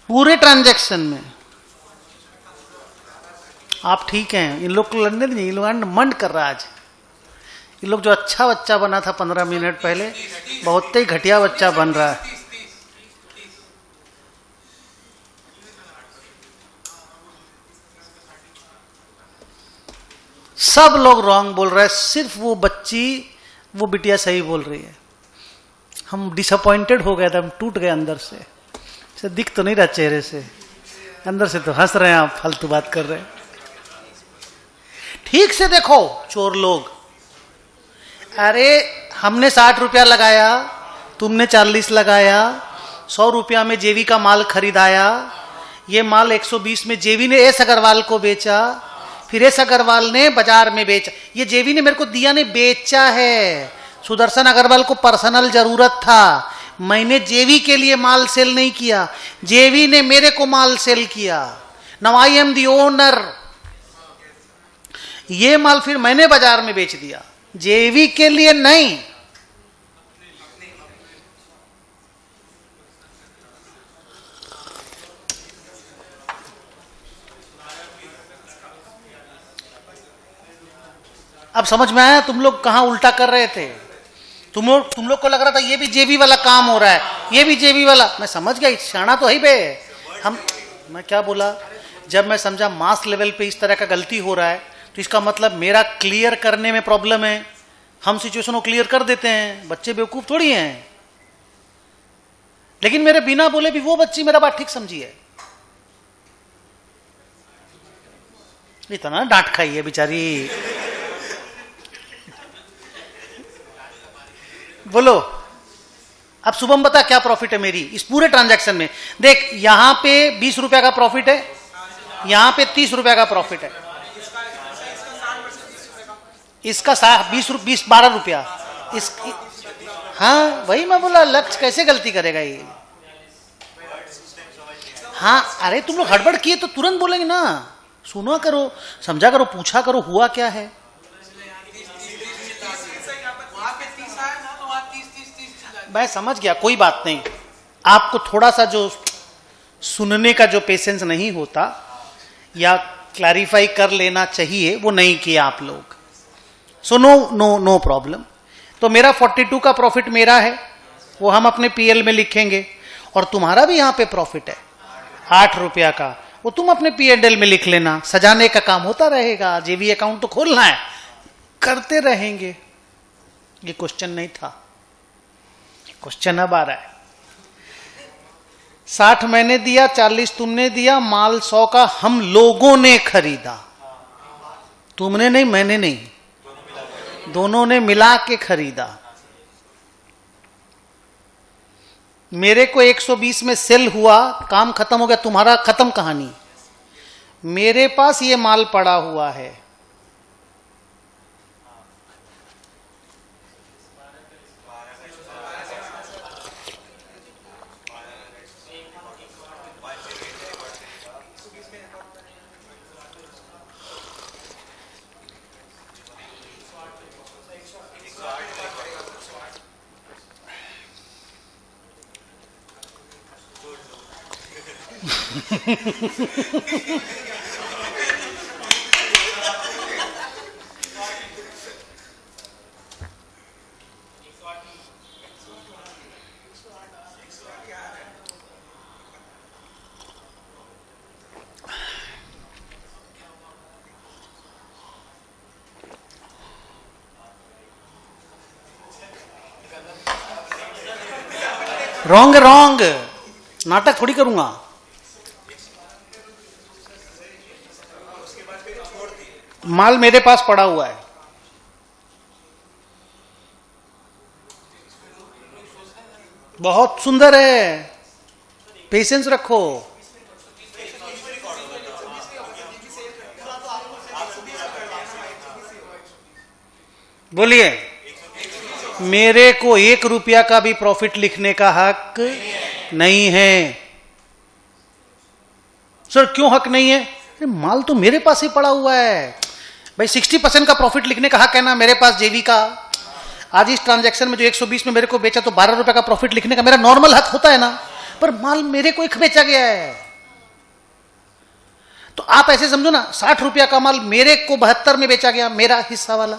पूरे ट्रांजैक्शन में आप ठीक हैं। इन लोग को लड़ने नहीं, इन लोग मंड कर रहा है आज। इन लोग जो अच्छा बच्चा बना था 15 मिनट पहले, बहुत ही घटिया बच्चा बन रहा है। सब लोग रॉन्ग बोल रहे हैं, सिर्फ वो बच्ची, वो बिटिया सही बोल रही है। हम डिसअपॉइंटेड हो गए थे, हम टूट गए अंदर से दिख तो नहीं रहा चेहरे से, अंदर से तो हंस रहे हैं आप, फालतू बात कर रहे हैं। ठीक से देखो चोर लोग, अरे हमने 60 रुपया लगाया, तुमने 40 लगाया, 100 रुपया में जेवी का माल खरीदाया, ये माल 120 में जेवी ने एस अग्रवाल को बेचा, फिर एस अग्रवाल ने बाजार में बेचा। ये जेवी ने मेरे को दिया नहीं, बेचा है। सुदर्शन अग्रवाल को पर्सनल जरूरत था, मैंने जेवी के लिए माल सेल नहीं किया, जेवी ने मेरे को माल सेल किया। Now I am the owner. ये माल फिर मैंने बाजार में बेच दिया, जेवी के लिए नहीं। अब समझ में आया तुम लोग कहां उल्टा कर रहे थे? तुम लोग को लग रहा था ये भी जेबी वाला काम हो रहा है, ये भी जेबी वाला। मैं समझ गया, शाना तो है बे। मैं क्या बोला, जब मैं समझा मास लेवल पे इस तरह का गलती हो रहा है तो इसका मतलब मेरा क्लियर करने में प्रॉब्लम है। हम सिचुएशन को क्लियर कर देते हैं, बच्चे बेवकूफ थोड़ी हैं। लेकिन मेरे बिना बोले भी वो बच्ची मेरा बात ठीक समझी है। इतना डांट खाई है बेचारी। बोलो अब शुभम बता क्या प्रॉफिट है मेरी इस पूरे ट्रांजैक्शन में? देख यहां पे 20 रुपया का प्रॉफिट है, यहां पे 30 रुपया का प्रॉफिट है। इसका 12 रुपया हाँ वही मैं बोला, लक्ष्य कैसे गलती करेगा ये? हाँ अरे तुम लोग हड़बड़ किए तो तुरंत बोलेंगे ना, सुना करो, समझा करो, पूछा करो हुआ क्या है। मैं समझ गया, कोई बात नहीं। आपको थोड़ा सा जो सुनने का जो पेशेंस नहीं होता या क्लैरिफाई कर लेना चाहिए वो नहीं किया आप लोग। So no problem. तो मेरा 42 का प्रॉफिट मेरा है, वो हम अपने पीएल में लिखेंगे। और तुम्हारा भी यहां पे प्रॉफिट है 8 रुपया का, वो तुम अपने पीएनएल में लिख लेना। सजाने का काम होता रहेगा, जेवी अकाउंट तो खोलना है, करते रहेंगे। ये क्वेश्चन नहीं था, क्वेश्चन अब आ रहा है। 60 मैंने दिया, 40 तुमने दिया, माल 100 का हम लोगों ने खरीदा। तुमने नहीं, मैंने नहीं, दोनों ने मिला के खरीदा। मेरे को 120 में सेल हुआ, काम खत्म हो गया, तुम्हारा खत्म कहानी। मेरे पास ये माल पड़ा हुआ है, रॉन्ग नाटक थोड़ी करूंगा। माल मेरे पास पड़ा हुआ है, बहुत सुंदर है, पेशेंस रखो। बोलिए, मेरे को 1 रुपया का भी प्रॉफिट लिखने का हक नहीं है। सर क्यों हक नहीं है? माल तो मेरे पास ही पड़ा हुआ है भाई। 60% का प्रॉफिट लिखने का हक है ना मेरे पास जेवी का। आज इस ट्रांजैक्शन में जो 120 में मेरे को बेचा तो 12 रुपए का प्रॉफिट लिखने का मेरा नॉर्मल हक होता है ना, पर माल मेरे को एक बेचा गया है। तो आप ऐसे समझो ना, 60 रुपया का माल मेरे को 72 में बेचा गया, मेरा हिस्सा वाला,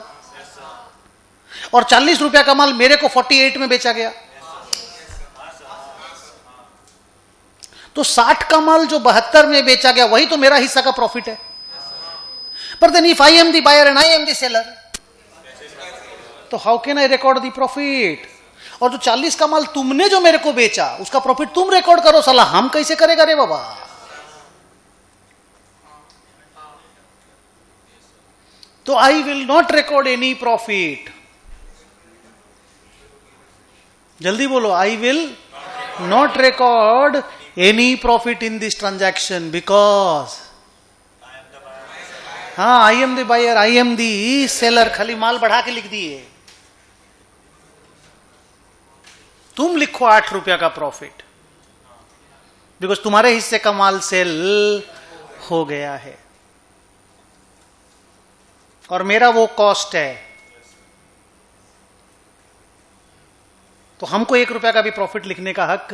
और 40 रुपया का माल मेरे को 48 में बेचा गया। तो 60 का माल जो 72 में बेचा गया वही तो मेरा हिस्सा का प्रॉफिट है। पर then if I am the buyer and I am the seller, तो how can I record the profit? और जो 40 का माल तुमने जो मेरे को बेचा उसका प्रॉफिट तुम रिकॉर्ड करो, साला हम कैसे करेगा रे बाबा? तो I will not record any profit. जल्दी बोलो, I will not record any profit in this transaction because हाँ I am the buyer, I am the seller. खाली माल बढ़ा के लिख दिए। तुम लिखो 8 रुपया का प्रॉफिट बिकॉज तुम्हारे हिस्से का माल सेल हो गया है और मेरा वो कॉस्ट है, तो हमको 1 रुपया का भी प्रॉफिट लिखने का हक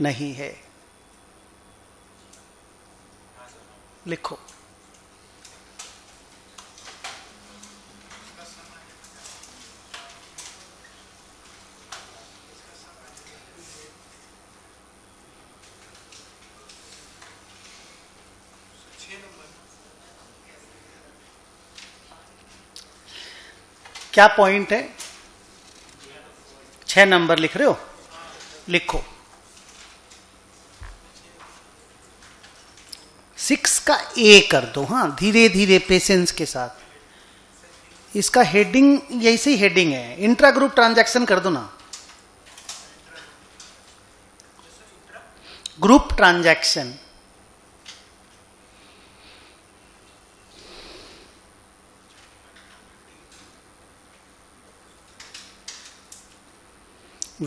नहीं है। लिखो। क्या पॉइंट है? 6 नंबर लिख रहे हो? लिखो। 6 का ए कर दो। हाँ, धीरे धीरे पेशेंस के साथ। इसका हेडिंग यही ही हेडिंग है, इंट्रा ग्रुप ट्रांजैक्शन कर दो ना। Group transaction.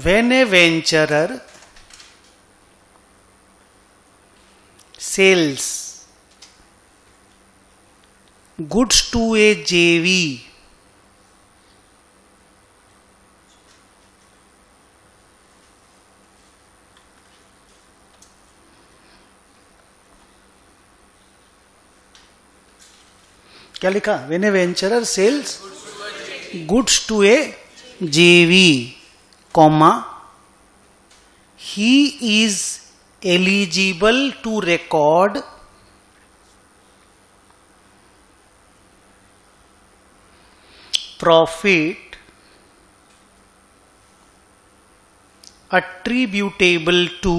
When a venturer sells goods to a JV, क्या लिखा? When a venturer sells goods to a JV, comma, he is eligible to record profit attributable to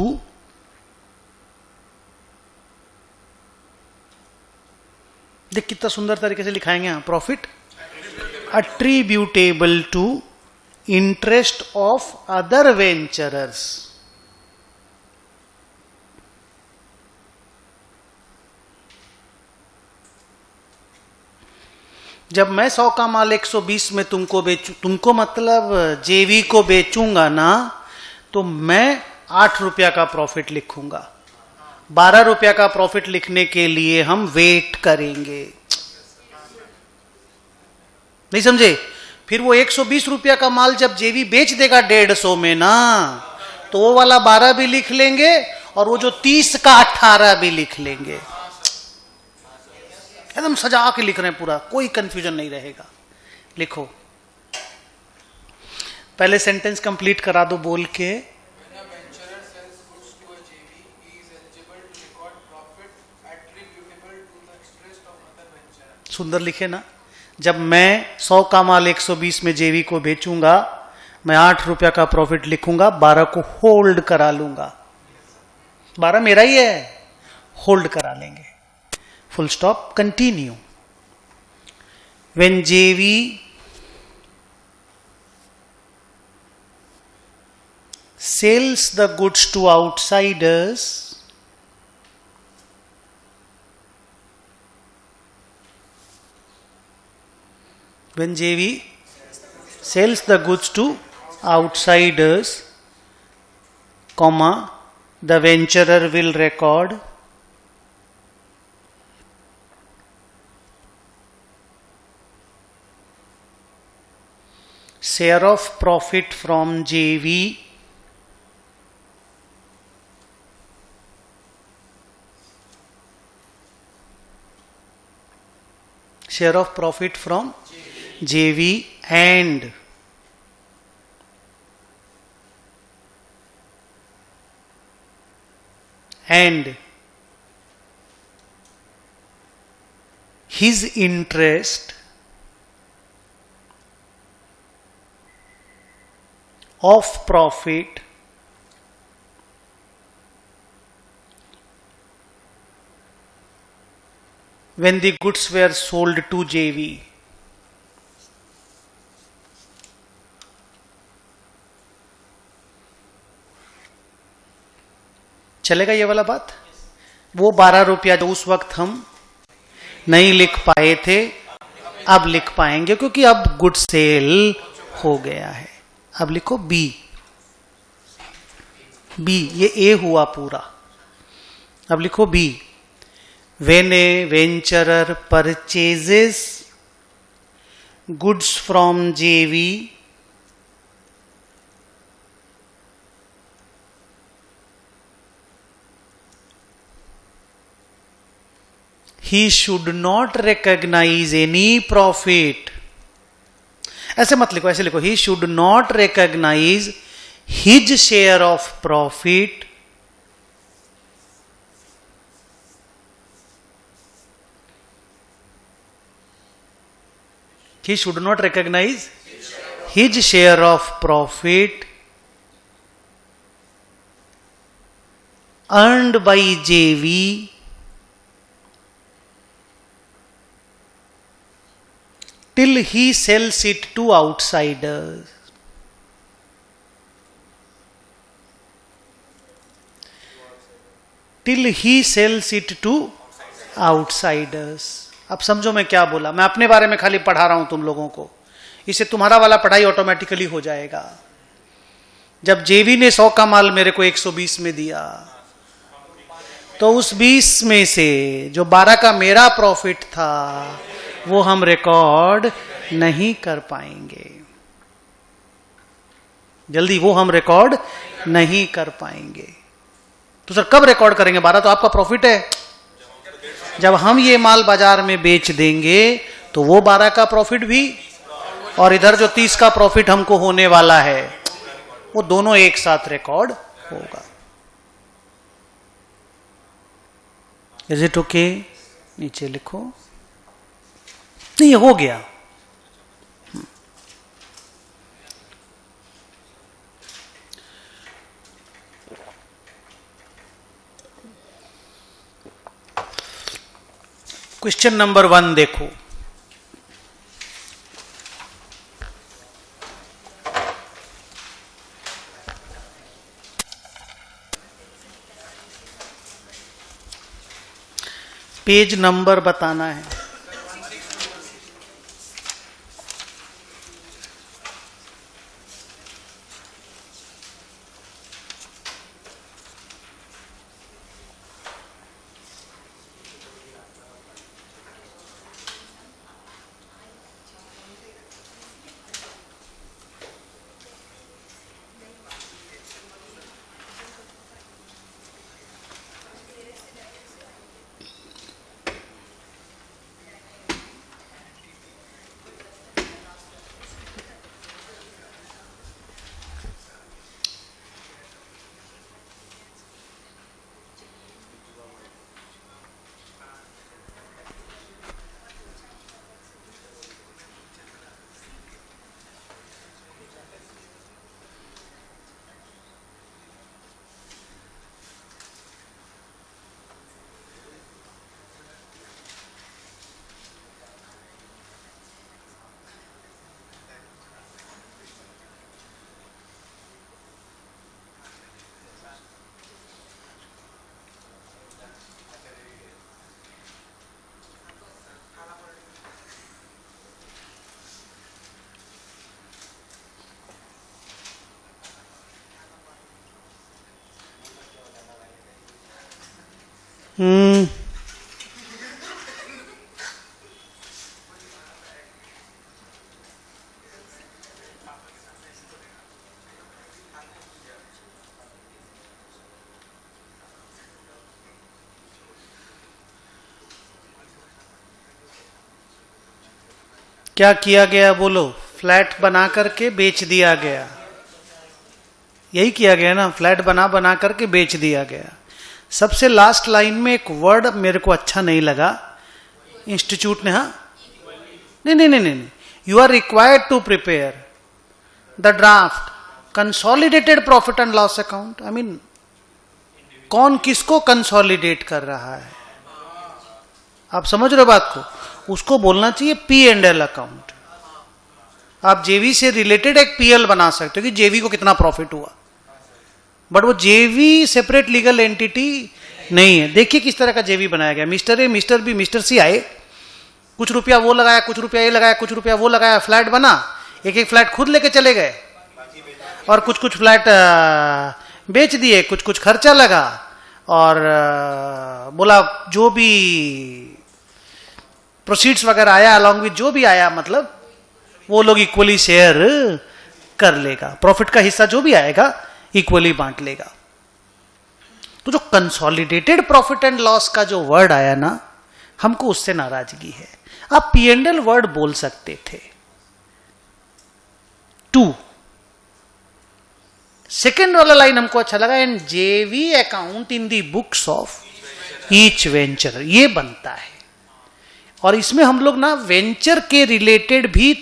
देख कितना सुंदर तरीके से लिखाएंगे यहां, profit attributable to interest of other venturers। जब मैं 100 का माल 120 में तुमको बेचू, तुमको मतलब जेवी को बेचूंगा ना, तो मैं 8 रुपया का प्रॉफिट लिखूंगा। 12 रुपया का प्रॉफिट लिखने के लिए हम वेट करेंगे। नहीं समझे? फिर वो 120 रुपया का माल जब जेवी बेच देगा 150 में ना, तो वो वाला 12 भी लिख लेंगे और वो जो 30 का 18 भी लिख लेंगे। एकदम सजा के लिख रहे हैं पूरा, कोई कंफ्यूजन नहीं रहेगा। लिखो। पहले सेंटेंस कंप्लीट करा दो बोल के। सुंदर लिखे ना। जब मैं 100 का माल 120 में जेवी को बेचूंगा, मैं 8 रुपया का प्रॉफिट लिखूंगा, 12 को होल्ड करा लूंगा। 12 मेरा ही है, होल्ड करा लेंगे। Full stop. Continue. When JV sells the goods to outsiders, when JV sells the goods to outsiders, comma, the venturer will record share of profit from JV share of profit from JV and his interest of profit when the goods were sold to JV। चलेगा ये वाला बात? वो 12 रुपया जो उस वक्त हम नहीं लिख पाए थे, अब लिख पाएंगे क्योंकि अब गुड सेल हो गया है। अब लिखो बी। बी, ये ए हुआ पूरा। अब लिखो B. When a venturer purchases goods from JV, he should not recognize any profit. ऐसे मत लिखो, ऐसे लिखो, he should not recognize his share of profit he should not recognize his share of profit earned by JV till he sells it to outsiders. Till he sells it to outsiders. अब समझो मैं क्या बोला, मैं अपने बारे में खाली पढ़ा रहा हूं तुम लोगों को, इससे तुम्हारा वाला पढ़ाई ऑटोमेटिकली हो जाएगा। जब जेवी ने 100 का माल मेरे को 120 में दिया, तो उस 20 में से जो 12 का मेरा प्रॉफिट था वो हम रिकॉर्ड नहीं कर पाएंगे, जल्दी वो हम रिकॉर्ड नहीं कर पाएंगे। तो सर कब रिकॉर्ड करेंगे? 12 तो आपका प्रॉफिट है, जब हम ये माल बाजार में बेच देंगे तो वो 12 का प्रॉफिट भी और इधर जो 30 का प्रॉफिट हमको होने वाला है वो दोनों एक साथ रिकॉर्ड होगा। Is it okay? नीचे लिखो। नहीं, हो गया। क्वेश्चन नंबर 1 देखो। पेज नंबर बताना है। क्या किया गया बोलो? फ्लैट बना करके बेच दिया गया, यही किया गया ना, फ्लैट बना करके बेच दिया गया। सबसे लास्ट लाइन में एक वर्ड मेरे को अच्छा नहीं लगा, इंस्टीट्यूट ने, हाँ नहीं, you are required to prepare the draft consolidated profit and loss account. I mean कौन किसको कंसोलिडेट कर रहा है? आप समझ रहे हो बात को? उसको बोलना चाहिए P&L अकाउंट। आप जेवी से रिलेटेड एक पीएल बना सकते हो कि जेवी को कितना प्रॉफिट हुआ, बट वो जेवी सेपरेट लीगल एंटिटी नहीं है। देखिए किस तरह का जेवी बनाया गया। Mister A, mister B, mister C आए, कुछ रुपया वो लगाया, कुछ रुपया ये लगाया, कुछ रुपया वो लगाया, फ्लैट बना। एक फ्लैट खुद लेके चले गए और कुछ फ्लैट बेच दिए, कुछ खर्चा लगा और बोला जो भी प्रोसीड्स वगैरह आया अलॉन्ग विद जो भी आया, मतलब वो लोग इक्वली शेयर कर लेगा, प्रॉफिट का हिस्सा जो भी आएगा इक्वली बांट लेगा। तो जो कंसोलिडेटेड प्रॉफिट एंड लॉस का जो वर्ड आया ना, हमको उससे नाराजगी है। आप P&L वर्ड बोल सकते थे। 2 सेकेंड वाला लाइन हमको अच्छा लगा, एंड जेवी account in the books of each venture, ये बनता है। और इसमें हम लोग ना वेंचर के रिलेटेड भी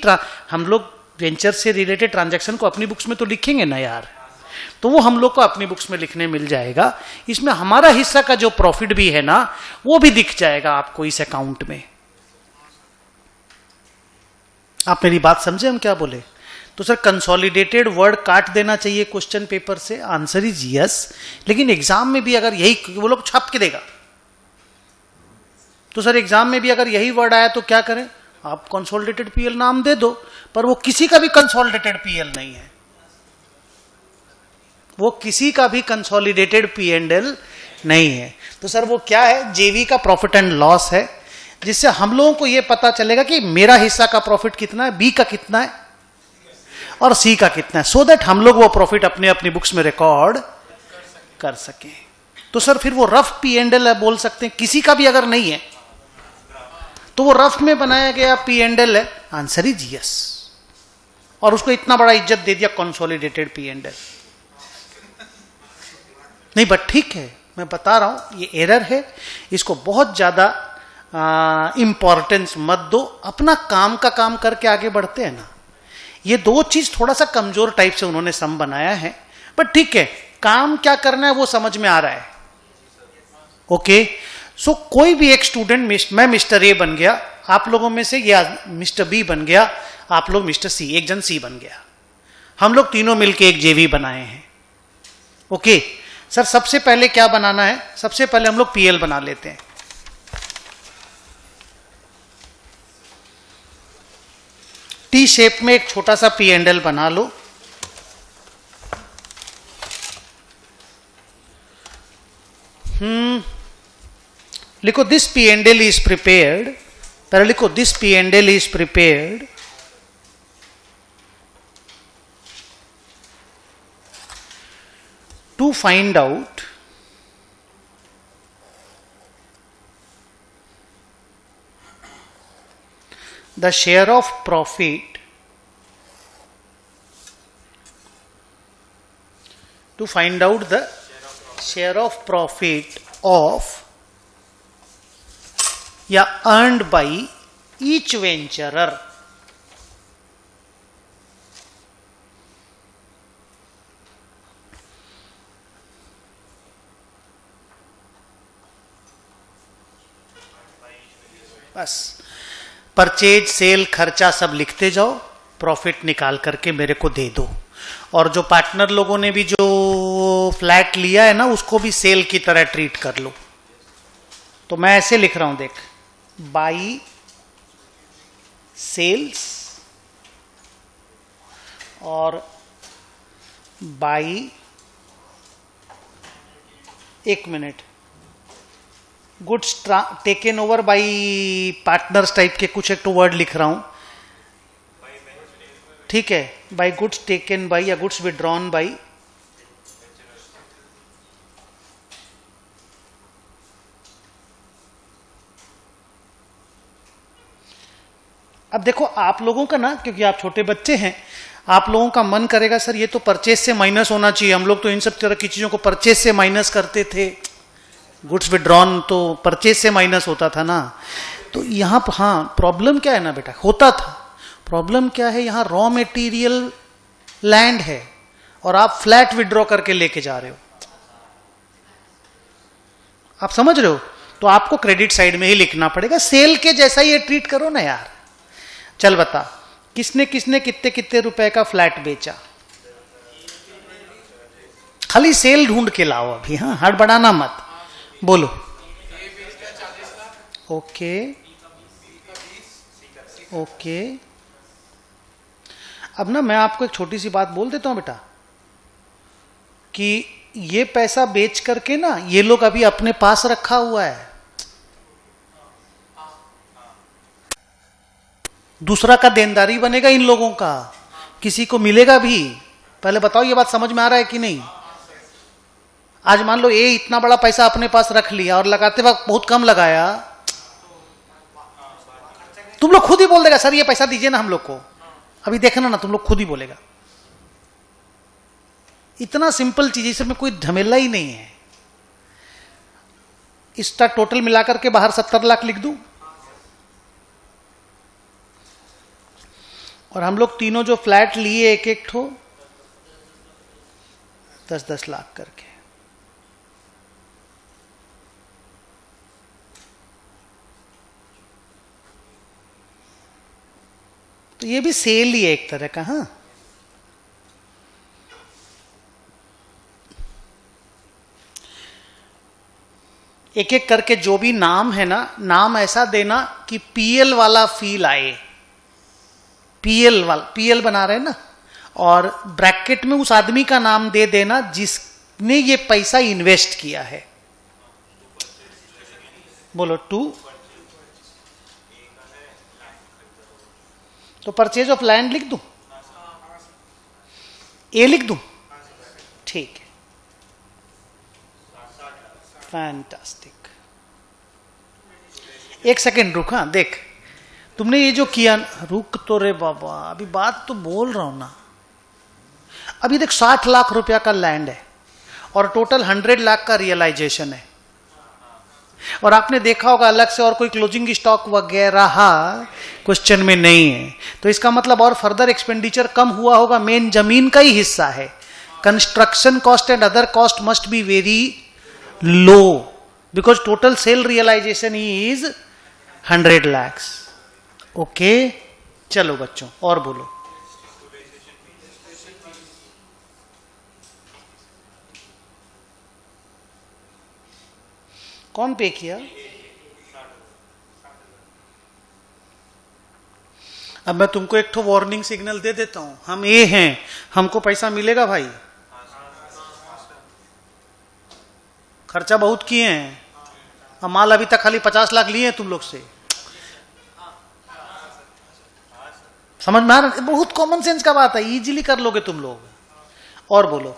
हम लोग वेंचर से रिलेटेड ट्रांजैक्शन को अपनी बुक्स में तो लिखेंगे ना यार, तो वो हम लोग को अपनी बुक्स में लिखने मिल जाएगा। इसमें हमारा हिस्सा का जो प्रॉफिट भी है ना, वो भी दिख जाएगा आपको इस अकाउंट में। आप मेरी बात समझे हम क्या बोले? तो सर कंसोलिडेटेड वर्ड काट देना चाहिए क्वेश्चन पेपर से, आंसर इज यस। लेकिन एग्जाम में भी अगर यही वो लोग छाप के देगा, तो सर एग्जाम में भी अगर यही वर्ड आया तो क्या करें? आप कंसोलिडेटेड पीएल नाम दे दो, पर वो किसी का भी कंसोलिडेटेड पीएल नहीं है, वो किसी का भी कंसोलिडेटेड P&L नहीं है। तो सर वो क्या है? जेवी का प्रॉफिट एंड लॉस है, जिससे हम लोगों को यह पता चलेगा कि मेरा हिस्सा का प्रॉफिट कितना है, बी का कितना है और सी का कितना है, सो दैट हम लोग वो प्रॉफिट अपने अपनी बुक्स में रिकॉर्ड कर सके। तो सर फिर वो रफ P&L है बोल सकते हैं, किसी का भी अगर नहीं है तो वो रफ में बनाया गया P&L है, आंसर इज यस। और उसको इतना बड़ा इज्जत दे दिया कंसोलिडेटेड P&L। नहीं बट ठीक है, मैं बता रहा हूं ये एरर है, इसको बहुत ज्यादा इंपॉर्टेंस मत दो, अपना काम का काम करके आगे बढ़ते हैं ना। ये दो चीज थोड़ा सा कमजोर टाइप से उन्होंने सम बनाया है, बट ठीक है, काम क्या करना है वो समझ में आ रहा है। ओके, सो कोई भी एक स्टूडेंट, मैं मिस्टर ए बन गया आप लोगों में से, या मिस्टर बी बन गया, आप लोग मिस्टर सी, एक जन सी बन गया, हम लोग तीनों मिलके एक जेवी बनाए हैं। ओके सर, सबसे पहले क्या बनाना है? सबसे पहले हम लोग पीएल बना लेते हैं। टी शेप में एक छोटा सा P&L बना लो। लिखो दिस P&L इज प्रिपेयर्ड, पहले लिखो this P&L is prepared to find out the share of profit, to find out the share of profit of या earned by each venturer। बस परचेज, सेल, खर्चा सब लिखते जाओ, प्रॉफिट निकाल करके मेरे को दे दो। और जो पार्टनर लोगों ने भी जो फ्लैट लिया है ना, उसको भी सेल की तरह ट्रीट कर लो। तो मैं ऐसे लिख रहा हूं, देख, बाई सेल्स और बाई, एक minute, goods taken over by partners type के कुछ एक तो वर्ड लिख रहा हूं, ठीक है, बाई गुड्स टेकन बाई या गुड्स विड्रॉन बाई अब देखो आप लोगों का ना, क्योंकि आप छोटे बच्चे हैं, आप लोगों का मन करेगा सर ये तो परचेज से माइनस होना चाहिए, हम लोग तो इन सब तरह की चीजों को परचेज से माइनस करते थे, गुड्स विड्रॉन तो परचेज से माइनस होता था ना। तो यहां हाँ प्रॉब्लम क्या है ना बेटा, होता था, प्रॉब्लम क्या है, यहां रॉ मेटीरियल लैंड है और आप फ्लैट विड्रॉ करके लेके जा रहे हो, आप समझ रहे हो? तो आपको क्रेडिट साइड में ही लिखना पड़ेगा, सेल के जैसा ये ट्रीट करो ना यार। चल बता, किसने किसने कितने कितने रुपए का फ्लैट बेचा? खाली सेल ढूंढ के लाओ अभी, हाँ हड़बड़ाना मत, बोलो। ओके ओके, अब ना मैं आपको एक छोटी सी बात बोल देता हूं बेटा, कि ये पैसा बेच करके ना ये लोग अभी अपने पास रखा हुआ है, दूसरा का देनदारी बनेगा इन लोगों का, किसी को मिलेगा भी। पहले बताओ ये बात समझ में आ रहा है कि नहीं? आज मान लो ये इतना बड़ा पैसा अपने पास रख लिया और लगाते वक्त बहुत कम लगाया, तुम लोग खुद ही बोल देगा सर ये पैसा दीजिए ना हम लोग को, अभी देखना ना तुम लोग खुद ही बोलेगा। इतना सिंपल चीज, इसमें कोई झमेला ही नहीं है। इसका टोटल मिलाकर के बाहर 70 लाख लिख दूं, और हम लोग तीनों जो फ्लैट लिए एक एक ठो 10-10 लाख करके, तो ये भी सेल ही है एक तरह का। हाँ, एक एक करके जो भी नाम है ना, नाम ऐसा देना कि पीएल वाला फील आए। पीएल बना रहे हैं ना, और ब्रैकेट में उस आदमी का नाम दे देना जिसने ये पैसा इन्वेस्ट किया है। बोलो 2, तो परचेज ऑफ लैंड लिख दूं, ए लिख दूं, ठीक है, फैंटास्टिक। एक सेकेंड रुक, हाँ देख तुमने ये जो किया, रुक तो रे बाबा, अभी बात तो बोल रहा हूं ना। अभी देख 60 लाख रुपया का लैंड है और टोटल 100 लाख का रियलाइजेशन है, और आपने देखा होगा अलग से और कोई क्लोजिंग स्टॉक वगैरह क्वेश्चन में नहीं है, तो इसका मतलब और फर्दर एक्सपेंडिचर कम हुआ होगा, मेन जमीन का ही हिस्सा है। Construction cost and other cost must be very low because total sale realization is 100 lakhs। Okay, चलो बच्चों और बोलो। कौन पे किया? अब मैं तुमको एक तो वार्निंग सिग्नल दे देता हूं, हम ये हैं, हमको पैसा मिलेगा भाई, खर्चा बहुत किए हैं, हम माल अभी तक खाली 50 लाख लिए हैं तुम लोग से। समझ में आ रहा है? बहुत कॉमन सेंस का बात है, इजीली कर लोगे तुम लोग। और बोलो।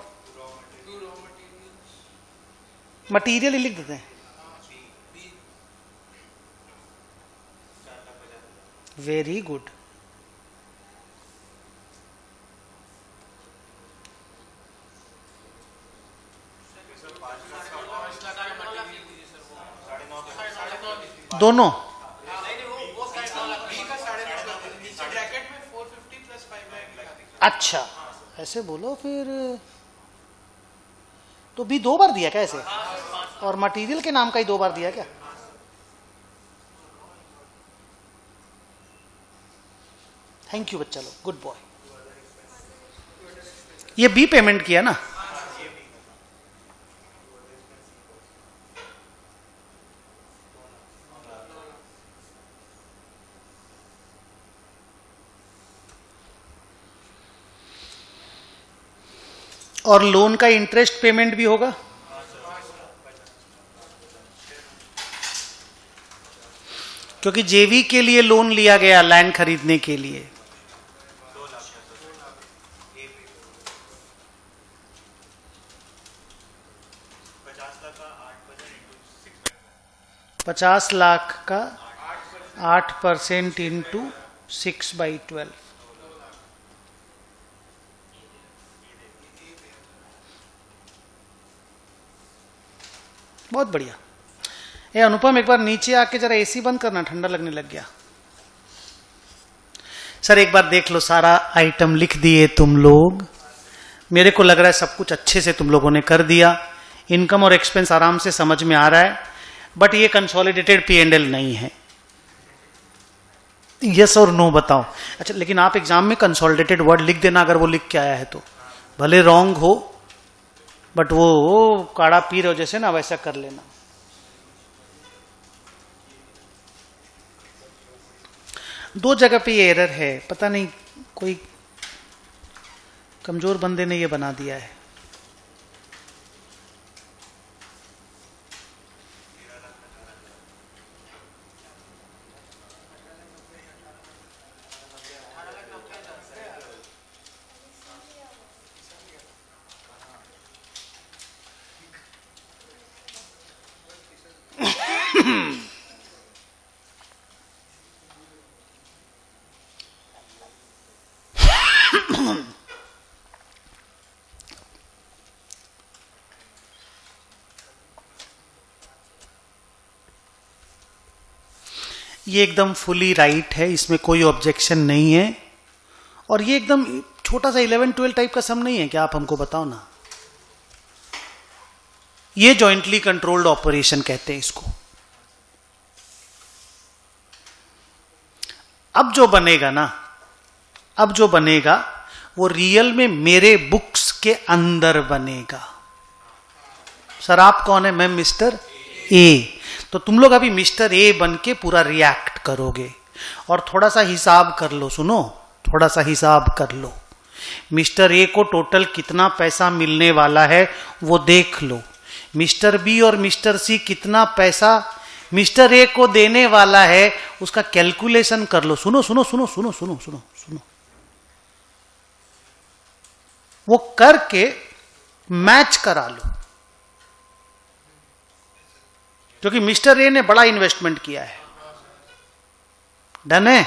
मटीरियल ही लिख देते हैं, वेरी गुड। दोनों अच्छा ऐसे बोलो फिर, तो भी 2 बार दिया क्या ऐसे? और मटेरियल के नाम का ही 2 बार दिया क्या? थैंक यू बच्चा लोग, गुड बॉय। ये बी पेमेंट किया ना? और लोन का इंटरेस्ट पेमेंट भी होगा, क्योंकि जेवी के लिए लोन लिया गया लैंड खरीदने के लिए। $50 लाख का 8% इंटू 6/12। बहुत बढ़िया। ए अनुपम, एक बार नीचे आके जरा एसी बंद करना, ठंडा लगने लग गया। सर एक बार देख लो, सारा आइटम लिख दिए तुम लोग, मेरे को लग रहा है सब कुछ अच्छे से तुम लोगों ने कर दिया। इनकम और एक्सपेंस आराम से समझ में आ रहा है, बट ये कंसोलिडेटेड P&L नहीं है। यस और नो बताओ। अच्छा, लेकिन आप एग्जाम में कंसोलिडेटेड वर्ड लिख देना अगर वो लिख के आया है तो, भले रॉन्ग हो बट वो काढ़ा पी रहे हो जैसे ना, वैसा कर लेना। दो जगह पे ये एरर है, पता नहीं कोई कमजोर बंदे ने ये बना दिया है। ये एकदम फुली राइट है, इसमें कोई ऑब्जेक्शन नहीं है। और ये एकदम छोटा सा 11-12 टाइप का सम नहीं है क्या? आप हमको बताओ ना। ये जॉइंटली कंट्रोल्ड ऑपरेशन कहते हैं इसको। अब जो बनेगा ना, अब जो बनेगा वो रियल में मेरे बुक्स के अंदर बनेगा। सर आप कौन है? मैं मिस्टर ए। तो तुम लोग अभी मिस्टर ए बन के पूरा रिएक्ट करोगे। और थोड़ा सा हिसाब कर लो, सुनो, थोड़ा सा हिसाब कर लो। मिस्टर ए को टोटल कितना पैसा मिलने वाला है वो देख लो। मिस्टर बी और मिस्टर सी कितना पैसा मिस्टर ए को देने वाला है उसका कैलकुलेशन कर लो। सुनो सुनो सुनो सुनो सुनो सुनो सुनो, वो करके मैच करा लो। क्योंकि मिस्टर ए ने बड़ा इन्वेस्टमेंट किया है। डन है?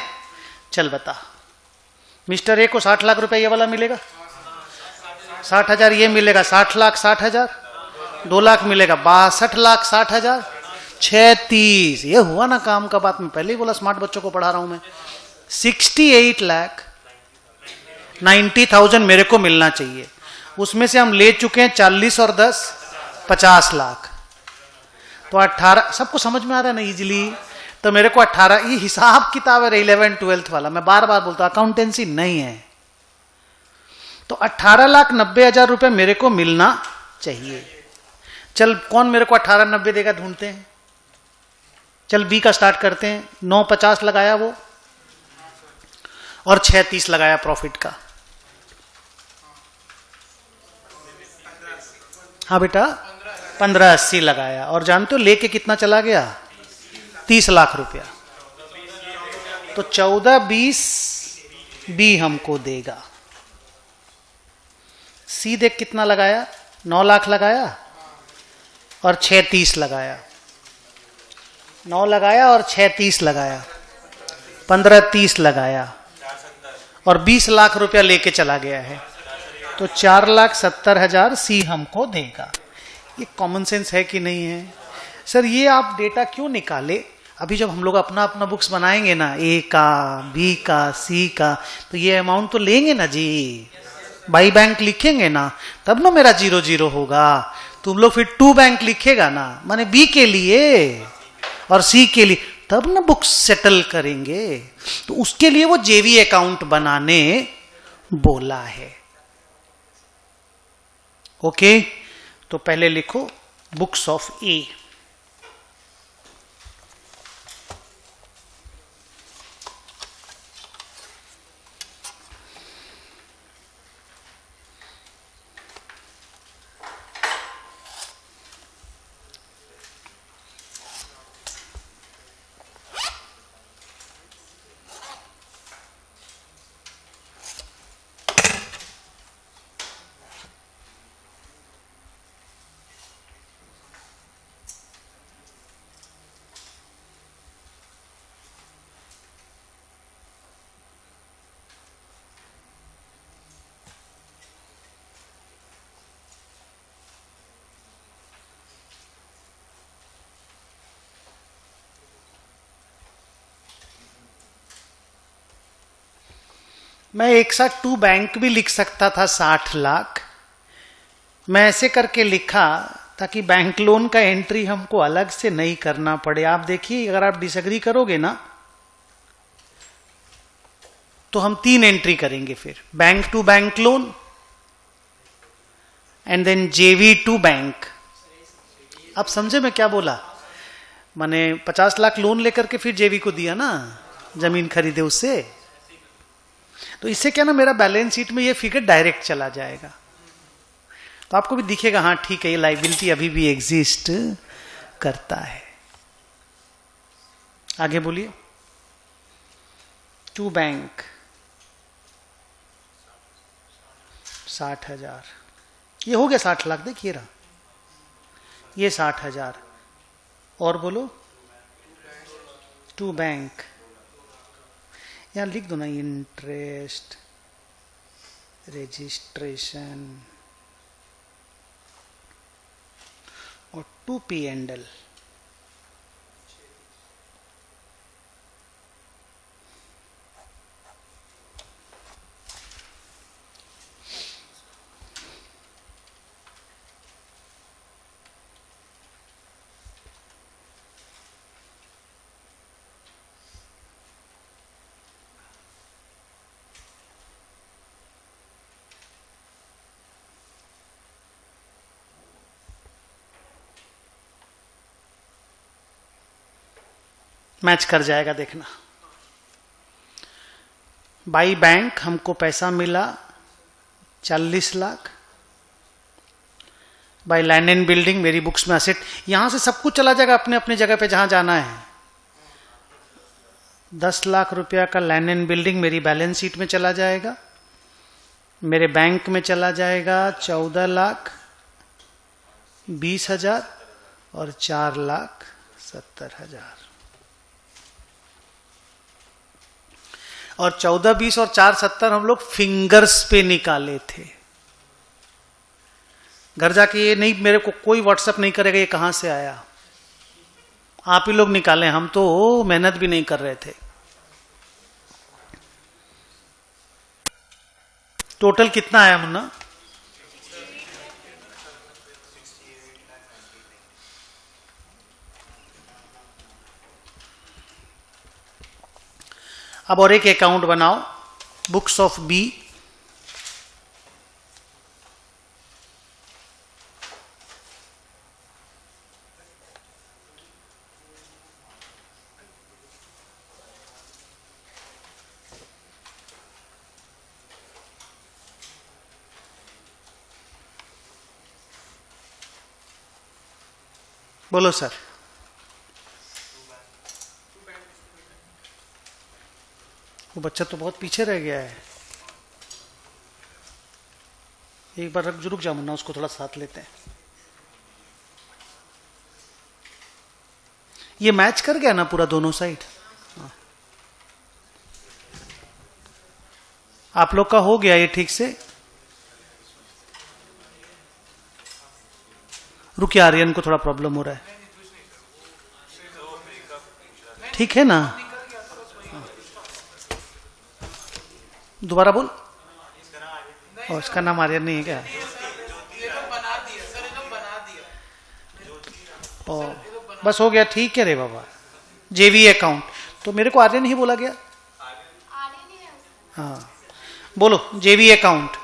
चल बता, मिस्टर ए को 60 लाख रुपए ये वाला मिलेगा, 60,000 ये मिलेगा, 60 लाख 60,000, 2 लाख मिलेगा, 62 लाख 60,000, 36। ये हुआ ना काम का बात। मैं पहले ही बोला स्मार्ट बच्चों को पढ़ा रहा हूं मैं। 68 लाख 90,000 मेरे को मिलना चाहिए। उसमें से हम ले चुके हैं 40 और 10 50 लाख। तो 18, सबको समझ में आ रहा है ना इजीली? तो मेरे को 18, ये हिसाब किताब है 11-12 वाला। मैं बार बार बोलता हूं अकाउंटेंसी नहीं है। तो 18,90,000 रुपए मेरे को मिलना चाहिए। चल कौन मेरे को 18,90 देगा, ढूंढते हैं। चल बी का स्टार्ट करते हैं। 9,50 लगाया वो और 6,30 लगाया प्रॉफिट का। हाँ बेटा 15,80 लगाया। और जानते हो लेके कितना चला गया? 30 लाख रुपया। तो 14-20 बी हमको देगा। सी देख कितना लगाया? 9 लाख लगाया और 6,30 लगाया। 9 लगाया और 6,30 लगाया, 15,30 लगाया और 20 लाख रुपया लेके चला गया है। तो 4,70,000 सी हमको देगा। ये कॉमन सेंस है कि नहीं है? सर ये आप डेटा क्यों निकाले? अभी जब हम लोग अपना अपना बुक्स बनाएंगे ना, ए का, बी का, सी का, तो ये अमाउंट तो लेंगे ना जी। बाई बैंक लिखेंगे ना, तब ना मेरा 0-0 होगा। तुम लोग फिर 2 बैंक लिखेगा ना, माने बी के लिए और सी के लिए, तब ना बुक्स सेटल करेंगे। तो उसके लिए वो जेवी अकाउंट बनाने बोला है। ओके, तो पहले लिखो बुक्स ऑफ ए। मैं एक साथ 2 बैंक भी लिख सकता था 60 लाख। मैं ऐसे करके लिखा ताकि बैंक लोन का एंट्री हमको अलग से नहीं करना पड़े। आप देखिए, अगर आप डिसएग्री करोगे ना तो हम 3 एंट्री करेंगे। फिर bank to bank loan and then JV to bank. आप समझे मैं क्या बोला? मैंने 50 लाख लोन लेकर के फिर जेवी को दिया ना, जमीन खरीदे उससे। तो इससे क्या ना, मेरा बैलेंस शीट में ये फिगर डायरेक्ट चला जाएगा। तो आपको भी दिखेगा हाँ ठीक है, ये लायबिलिटी अभी भी एग्जिस्ट करता है। आगे बोलिए। 2 बैंक 60,000, ये हो गया 60 लाख। देखिए रहा, ये 60,000 और बोलो टू बैंक, यहाँ लिख दो ना, इंटरेस्ट, रजिस्ट्रेशन और टू P&L। मैच कर जाएगा, देखना। बाई बैंक हमको पैसा मिला 40 lakh. By land and building मेरी बुक्स में असेट, यहां से सब कुछ चला जाएगा अपने अपने जगह पे जहां जाना है। 10 लाख रुपया का लैंड एंड बिल्डिंग मेरी बैलेंस शीट में चला जाएगा। मेरे बैंक में चला जाएगा 14,20,000 और 4,70,000। और 14, 20 और 4, 70 हम लोग फिंगर्स पे निकाले थे। घर जाके ये नहीं, मेरे को कोई व्हाट्सएप नहीं करेगा ये कहां से आया, आप ही लोग निकालें, हम तो मेहनत भी नहीं कर रहे थे। टोटल कितना आया मुन्ना? अब और एक अकाउंट बनाओ, बुक्स ऑफ बी। बोलो सर। वो बच्चा तो बहुत पीछे रह गया है। एक बार रुक जा मुन्ना, उसको थोड़ा साथ लेते हैं। ये मैच कर गया ना पूरा दोनों साइड? आप लोग का हो गया ये ठीक से? रुकिए, आर्यन को थोड़ा प्रॉब्लम हो रहा है। ठीक है ना? दोबारा बोल। और इसका नाम आर्यन नहीं है क्या? और बस हो गया, ठीक है रे बाबा। जेवी अकाउंट तो मेरे को आर्यन ही बोला गया। हाँ बोलो, जेवी अकाउंट।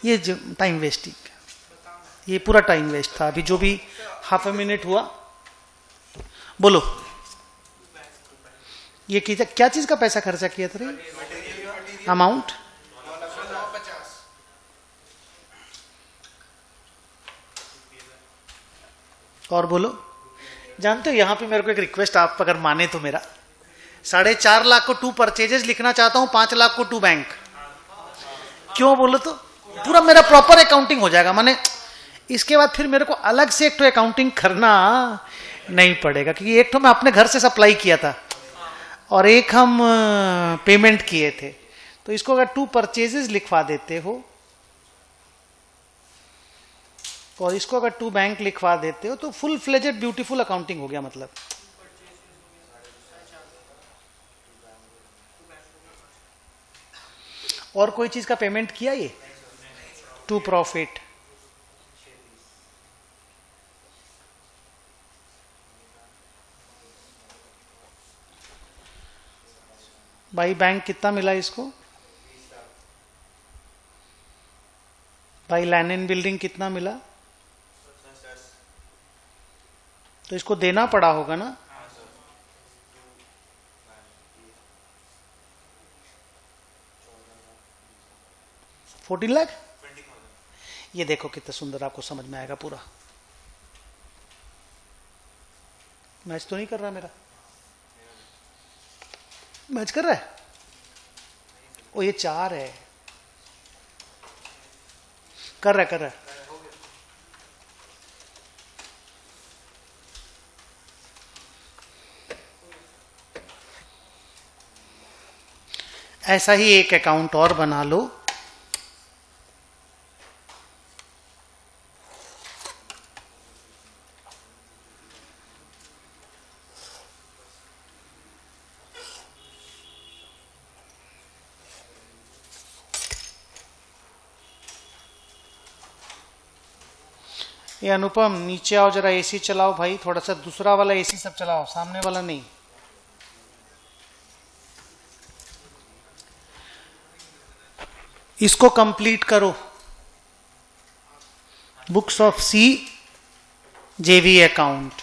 ये टाइम वेस्टिंग, ये पूरा टाइम वेस्ट था। अभी जो भी हाफ ए मिनट हुआ, बोलो ये क्या चीज का पैसा खर्चा किया था रे? अमाउंट और बोलो। जानते हो यहां पे मेरे को एक रिक्वेस्ट, आप अगर माने तो मेरा, 4.5 लाख को 2 परचेजेस लिखना चाहता हूं, 5 लाख को 2 बैंक। क्यों बोलो तो? पूरा मेरा प्रॉपर अकाउंटिंग हो जाएगा। माने इसके बाद फिर मेरे को अलग से एक तो अकाउंटिंग करना नहीं पड़ेगा, क्योंकि एक तो मैं अपने घर से सप्लाई किया था और एक हम पेमेंट किए थे। तो इसको अगर 2 परचेजेस लिखवा देते हो और इसको अगर 2 बैंक लिखवा देते हो तो फुल फ्लेजेड ब्यूटीफुल अकाउंटिंग हो गया। मतलब और कोई चीज का पेमेंट किया ये? 2 प्रॉफिट। भाई बैंक कितना मिला इसको? भाई लैंड एंड बिल्डिंग कितना मिला? तो इसको देना पड़ा होगा ना? $14 लाख। ये देखो कितना सुंदर, आपको समझ में आएगा पूरा। मैच तो नहीं कर रहा मेरा? मैच कर रहा है? ओ ये 4 है। कर रहा है, कर रहा है। ऐसा ही एक अकाउंट और बना लो, ये अनुपम नीचे आओ जरा, एसी चलाओ भाई, थोड़ा सा दूसरा वाला एसी सब चलाओ, सामने वाला नहीं। इसको कंप्लीट करो, बुक्स ऑफ सी जेवी अकाउंट।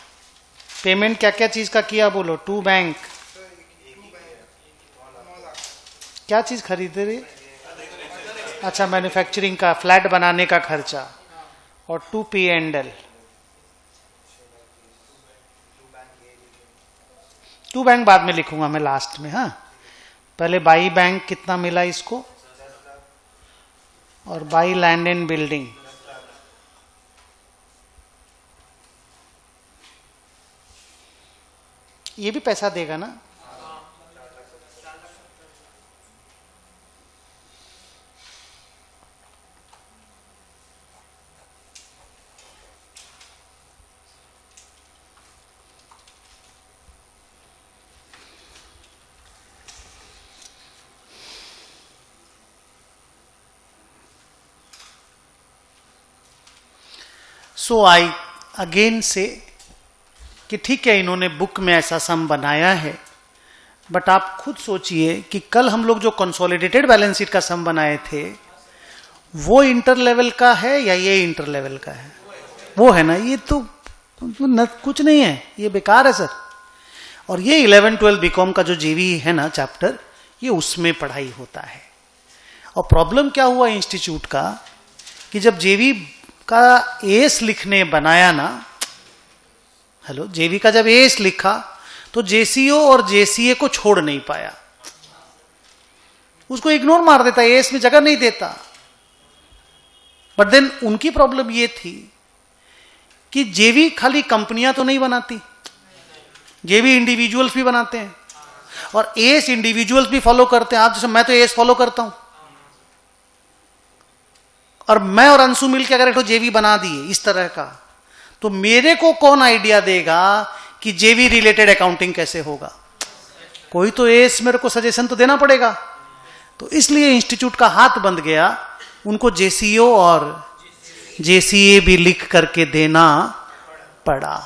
पेमेंट क्या क्या चीज का किया बोलो? टू बैंक, क्या चीज खरीदे रे? अच्छा, मैन्युफैक्चरिंग का, फ्लैट बनाने का खर्चा, और to P and L. To bank बाद में लिखूंगा मैं लास्ट में। हाँ, पहले बाई बैंक कितना मिला इसको, और बाई लैंड एंड बिल्डिंग ये भी पैसा देगा ना। सो आई अगेन से कि ठीक है, इन्होंने बुक में ऐसा सम बनाया है, बट आप खुद सोचिए कि कल हम लोग जो कंसोलिडेटेड बैलेंस शीट का सम बनाए थे वो इंटर लेवल का है या ये इंटर लेवल का है? वो है ना, ये तो कुछ नहीं है, ये बेकार है सर। और ये 11-12 बीकॉम का जो जेवी है ना चैप्टर, ये उसमें पढ़ाई होता है। और प्रॉब्लम क्या हुआ इंस्टीट्यूट का कि जब जेवी का एस लिखने बनाया ना, हेलो, जेवी का जब एस लिखा तो जेसीओ और जेसीए को छोड़ नहीं पाया, उसको इग्नोर मार देता, एस में जगह नहीं देता। बट देन उनकी प्रॉब्लम ये थी कि जेवी खाली कंपनियां तो नहीं बनाती, जेवी इंडिविजुअल्स भी बनाते हैं, और एस इंडिविजुअल्स भी फॉलो करते हैं। आप जैसे, मैं तो एस फॉलो करता हूं, और मैं और अंशु मिलकर अगर एक तो जेवी बना दिए इस तरह का, तो मेरे को कौन आइडिया देगा कि जेवी रिलेटेड अकाउंटिंग कैसे होगा? कोई तो एस मेरे को सजेशन तो देना पड़ेगा। तो इसलिए इंस्टीट्यूट का हाथ बंद गया, उनको जेसीओ और जेसीए भी लिख करके देना पड़ा।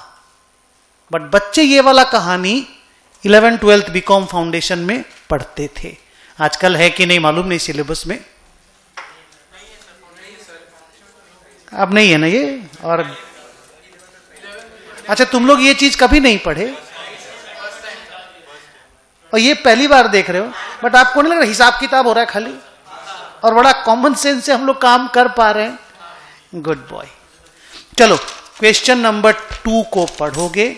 बट बच्चे ये वाला कहानी 11-12 बीकॉम फाउंडेशन में पढ़ते थे। आजकल है कि नहीं मालूम नहीं सिलेबस में, अब नहीं है ना ये। और अच्छा, तुम लोग ये चीज कभी नहीं पढ़े और ये पहली बार देख रहे हो, बट आपको नहीं लग रहा हिसाब किताब हो रहा है खाली, और बड़ा कॉमन सेंस से हम लोग काम कर पा रहे हैं? Good boy. चलो क्वेश्चन नंबर 2 को पढ़ोगे।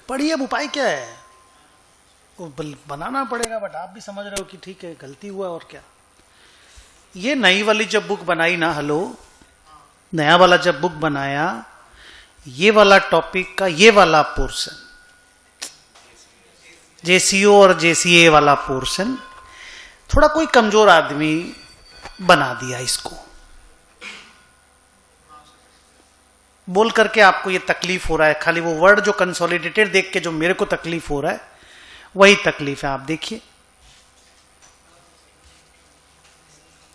पढ़िए, अब उपाय क्या है? वो बनाना पड़ेगा, बट आप भी समझ रहे हो कि ठीक है गलती हुआ और क्या। ये नई वाली जब बुक बनाई ना, हेलो, नया वाला जब बुक बनाया, ये वाला टॉपिक का ये वाला पोर्शन, जेसीओ और जेसीए वाला पोर्शन, थोड़ा कोई कमजोर आदमी बना दिया इसको, बोल करके आपको ये तकलीफ हो रहा है। खाली वो वर्ड जो कंसोलिडेटेड देख के जो मेरे को तकलीफ हो रहा है, वही तकलीफ है। आप देखिए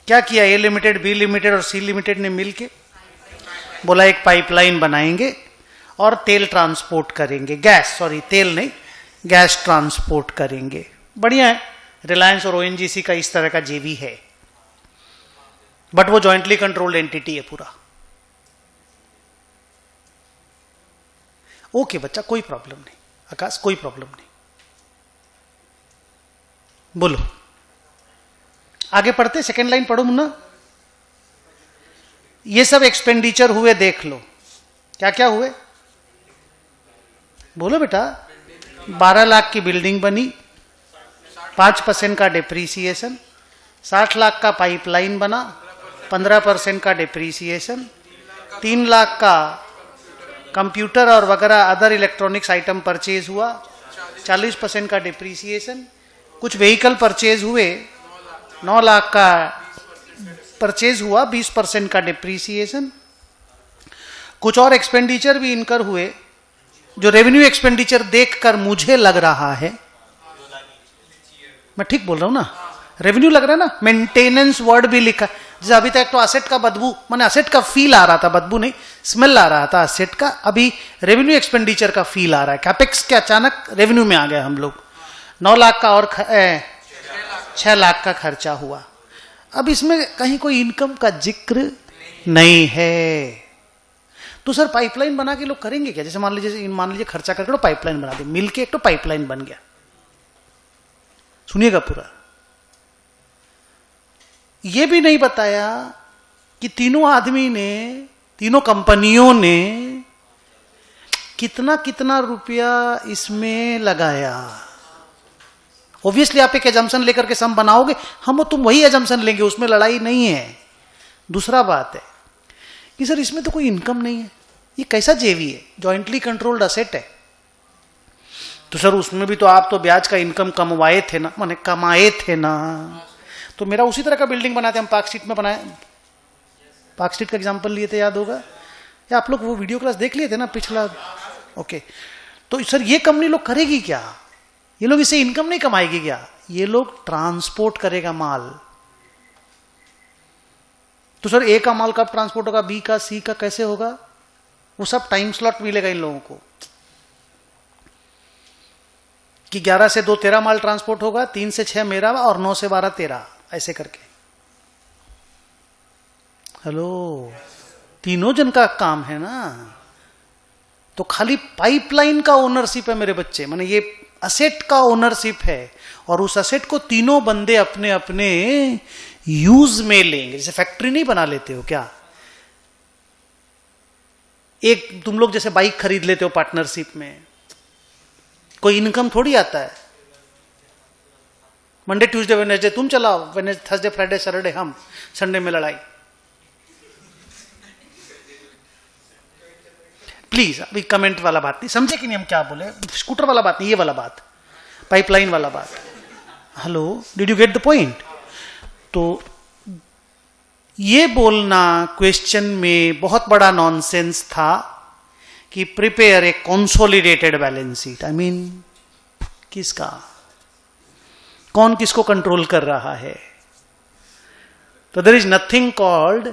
क्या किया, ए लिमिटेड, बी लिमिटेड और सी लिमिटेड ने मिलके बोला एक पाइपलाइन बनाएंगे और तेल ट्रांसपोर्ट करेंगे, गैस, सॉरी तेल नहीं, गैस ट्रांसपोर्ट करेंगे। बढ़िया है, रिलायंस और ओएनजीसी का इस तरह का जेवी है, बट वो जॉइंटली कंट्रोल्ड एंटिटी है पूरा। ओके बच्चा, कोई प्रॉब्लम नहीं, आकाश कोई प्रॉब्लम नहीं, बोलो आगे पढ़ते, सेकेंड लाइन पढ़ो मुन्ना। ये सब एक्सपेंडिचर हुए, देख लो क्या क्या हुए, बोलो बेटा। 12 लाख की बिल्डिंग बनी, 5% का डिप्रीसिएशन, 60 लाख का पाइपलाइन बना, 15% का डिप्रीसिएशन, 3 लाख का कंप्यूटर और वगैरह अदर इलेक्ट्रॉनिक्स आइटम परचेज हुआ, 40% का डिप्रीसिएशन, कुछ व्हीकल परचेज हुए, 9 लाख का परचेज हुआ, 20% का डिप्रीसिएशन, कुछ और एक्सपेंडिचर भी इनकर हुए जो रेवेन्यू एक्सपेंडिचर देखकर मुझे लग रहा है, मैं ठीक बोल रहा हूं ना, रेवेन्यू लग रहा है ना, मेंटेनेंस वर्ड भी लिखा, जैसे अभी तक तो असेट का बदबू, माने असेट का फील आ रहा था, बदबू नहीं स्मेल आ रहा था असेट का, अभी रेवेन्यू एक्सपेंडिचर का फील आ रहा है, कैपेक्स के अचानक रेवेन्यू में आ गए हम लोग। 9 लाख का और 6 लाख का खर्चा हुआ। अब इसमें कहीं कोई इनकम का जिक्र नहीं है, तो सर पाइपलाइन बना के लोग करेंगे क्या? जैसे मान लीजिए खर्चा करके तो पाइपलाइन बना दे, मिलके एक तो पाइपलाइन बन गया। सुनिएगा पूरा, ये भी नहीं बताया कि तीनों आदमी ने, तीनों कंपनियों ने कितना कितना रुपया इसमें लगाया। ऑब्वियसली आप एक एजम्पशन लेकर के सम बनाओगे, हम तुम वही एजम्पशन लेंगे, उसमें लड़ाई नहीं है। दूसरा बात है कि सर इसमें तो कोई इनकम नहीं है, ये कैसा जेवी है? जॉइंटली कंट्रोल्ड असेट है, तो सर उसमें भी तो आप तो ब्याज का इनकम कमवाए थे ना, माने कमाए थे ना। तो मेरा उसी तरह का बिल्डिंग बनाते, हम पार्क स्ट्रीट में बनाए, पार्क स्ट्रीट का एग्जांपल लिए थे, याद होगा, या आप लोग वो वीडियो क्लास देख लिए थे ना पिछला? ओके, तो सर ये कंपनी लोग करेगी क्या? ये लोग इससे इनकम नहीं कमाएगी क्या? ये लोग ट्रांसपोर्ट करेगा माल। तो सर ए का माल कब ट्रांसपोर्ट होगा, बी का, सी का, कैसे होगा? वो सब टाइम स्लॉट मिलेगा इन लोगों को कि 11 से 2 तेरा माल ट्रांसपोर्ट होगा, 3 से 6 मेरा और 9 से 12 तेरा, ऐसे करके। हेलो, तीनों जन का काम है ना। तो खाली पाइपलाइन का ओनरशिप है मेरे बच्चे, माने ये असेट का ओनरशिप है, और उस असेट को तीनों बंदे अपने अपने यूज में लेंगे। जैसे फैक्ट्री नहीं बना लेते हो क्या, एक तुम लोग जैसे बाइक खरीद लेते हो पार्टनरशिप में, कोई इनकम थोड़ी आता है। मंडे ट्यूसडे वेडनेसडे तुम चलाओ, वेडनेसडे थर्सडे फ्राइडे सैटरडे हम, संडे में लड़ाई। प्लीज अभी कमेंट वाला बात नहीं, समझे कि नहीं हम क्या बोले, स्कूटर वाला बात नहीं, ये वाला बात, पाइपलाइन वाला बात। Hello, did you get the point? तो ये बोलना क्वेश्चन में बहुत बड़ा नॉनसेंस था कि prepare a consolidated balance sheet. I mean किसका, कौन किसको कंट्रोल कर रहा है? तो there is nothing called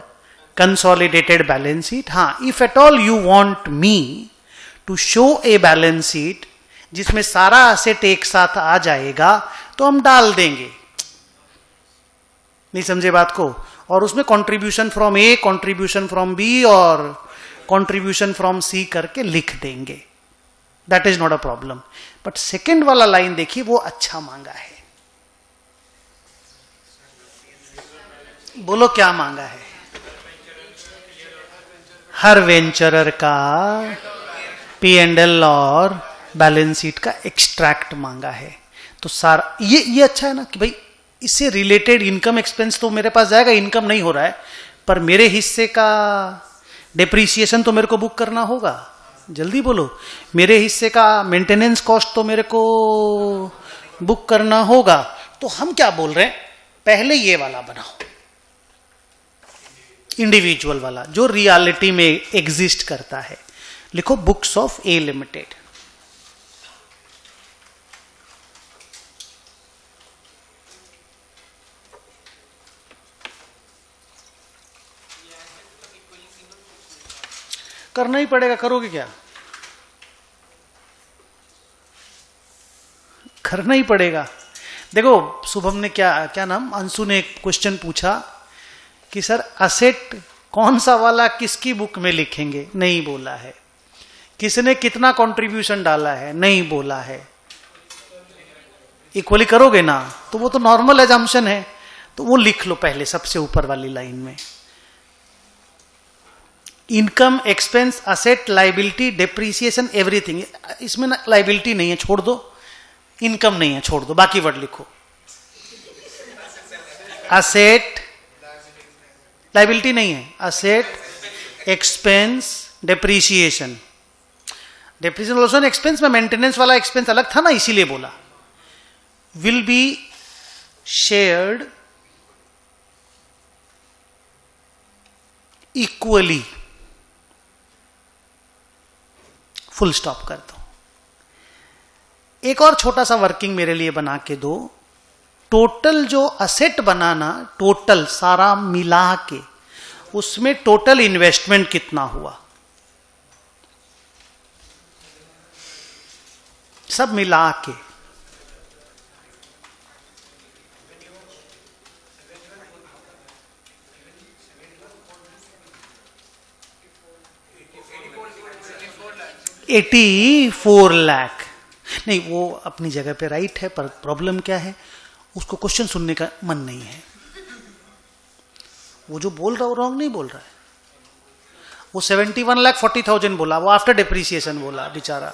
consolidated balance sheet. हाँ, if at all you want me to show a balance sheet जिसमें सारा असेट एक साथ आ जाएगा तो हम डाल देंगे, नहीं समझे बात को? और उसमें contribution from A, contribution from B और कंट्रीब्यूशन फ्रॉम सी करके लिख देंगे, that is not a problem. But second वाला लाइन देखिए, वो अच्छा मांगा है। बोलो क्या मांगा है? हर वेंचरर का P&L और बैलेंस शीट का एक्सट्रैक्ट मांगा है। तो सारा ये अच्छा है ना कि भाई इससे रिलेटेड इनकम एक्सपेंस तो मेरे पास जाएगा, इनकम नहीं हो रहा है, पर मेरे हिस्से का डिप्रीसिएशन तो मेरे को बुक करना होगा। जल्दी बोलो, मेरे हिस्से का मेंटेनेंस कॉस्ट तो मेरे को बुक करना होगा। तो हम क्या बोल रहे हैं, पहले ये वाला बनाओ, इंडिविजुअल वाला जो रियलिटी में एग्जिस्ट करता है। लिखो बुक्स ऑफ ए लिमिटेड। करना ही पड़ेगा, करोगे क्या? करना ही पड़ेगा। देखो शुभम ने क्या क्या नाम अंशु ने एक क्वेश्चन पूछा कि सर असेट कौन सा वाला किसकी बुक में लिखेंगे, नहीं बोला है। किसने कितना कंट्रीब्यूशन डाला है, नहीं बोला है। इक्वली करोगे ना, तो वो तो नॉर्मल एजम्पशन है, तो वो लिख लो पहले सबसे ऊपर वाली लाइन में। Income, expense, asset, liability, depreciation, everything. इसमें ना लाइबिलिटी नहीं है, छोड़ दो। इनकम नहीं है, छोड़ दो। बाकी वर्ड लिखो। असेट, लाइबिलिटी नहीं है, asset, expense, depreciation. Depreciation also an expense में मेंटेनेंस वाला एक्सपेंस अलग था ना, इसीलिए बोला। Will be shared equally, full stop कर दो। एक और छोटा सा वर्किंग मेरे लिए बना के दो। टोटल जो असेट बनाना, टोटल सारा मिला के, उसमें टोटल इन्वेस्टमेंट कितना हुआ, सब मिला के। $84 लाख। नहीं, वो अपनी जगह पे राइट है, पर प्रॉब्लम क्या है, उसको क्वेश्चन सुनने का मन नहीं है। वो जो बोल रहा है वो रॉन्ग नहीं बोल रहा है। वो 71,40,000 बोला, वो आफ्टर डिप्रिसिएशन बोला बेचारा।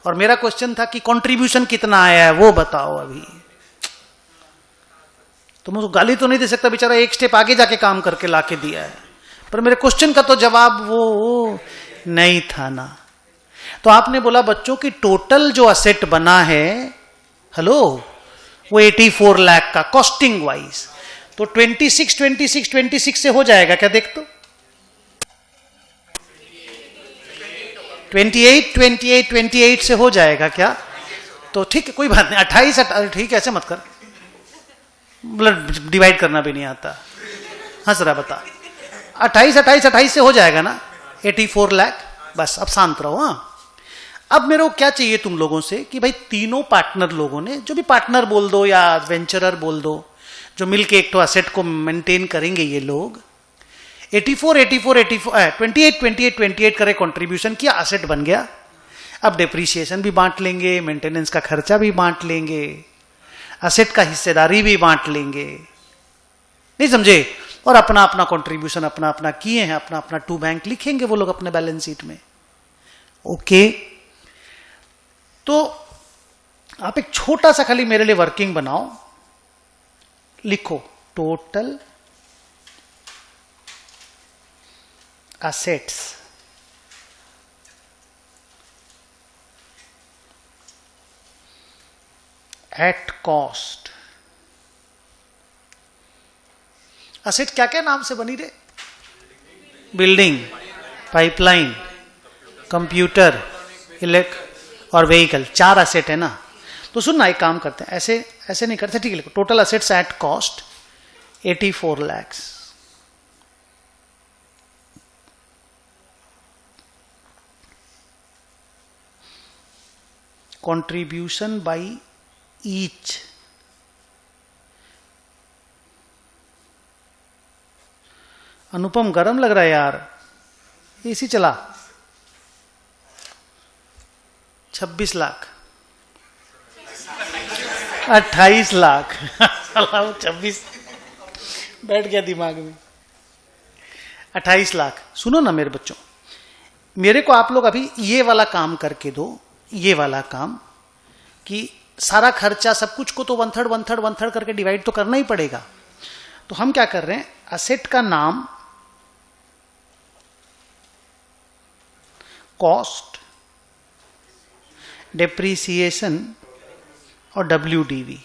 और मेरा क्वेश्चन था कि कंट्रीब्यूशन कितना आया है वो बताओ। अभी तो मैं उसको गाली तो नहीं दे सकता, बेचारा एक स्टेप आगे जाके काम करके लाके दिया है, पर मेरे क्वेश्चन का तो जवाब वो नहीं था ना। तो आपने बोला बच्चों की टोटल जो असेट बना है, हेलो, वो 84 लाख का कॉस्टिंग वाइज। तो 26 से हो जाएगा क्या, देख तो। 28 से हो जाएगा क्या? तो ठीक है, कोई बात नहीं। 28 ठीक है, ऐसे मत कर, मतलब डिवाइड करना भी नहीं आता। हाँ जरा बता, 28 से हो जाएगा ना 84 लाख। बस अब शांत रहो। हाँ, अब मेरे को क्या चाहिए तुम लोगों से कि भाई तीनों पार्टनर लोगों ने, जो भी पार्टनर बोल दो या वेंचरर बोल दो, जो मिलके एक तो असेट को मेंटेन करेंगे, ये लोग 28 करे कंट्रीब्यूशन किया, असेट बन गया। अब डेप्रिसिएशन भी बांट लेंगे, मेंटेनेंस का खर्चा भी बांट लेंगे, असेट का हिस्सेदारी भी बांट लेंगे, नहीं समझे? और अपना अपना कंट्रीब्यूशन अपना अपना किए हैं, अपना अपना टू बैंक लिखेंगे वो लोग अपने बैलेंस शीट में। ओके, तो आप एक छोटा सा खाली मेरे लिए वर्किंग बनाओ, लिखो total assets at cost। Asset क्या क्या नाम से बनी रे? बिल्डिंग, पाइपलाइन, कंप्यूटर, और व्हीकल। 4 असेट है ना। तो सुनना, एक काम करते हैं, ऐसे नहीं करते, ठीक है। Total assets at cost 84 lakhs। Contribution by each, Anupam गरम लग रहा है यार, एसी चला। 26 लाख, 28 लाख 26 बैठ गया दिमाग में। 28 लाख। सुनो ना मेरे बच्चों, मेरे को आप लोग अभी ये वाला काम करके दो, ये वाला काम, कि सारा खर्चा सब कुछ को तो 1/3 करके डिवाइड तो करना ही पड़ेगा। तो हम क्या कर रहे हैं, असेट का नाम कॉस्ट, डेप्रीसिएशन और WDV,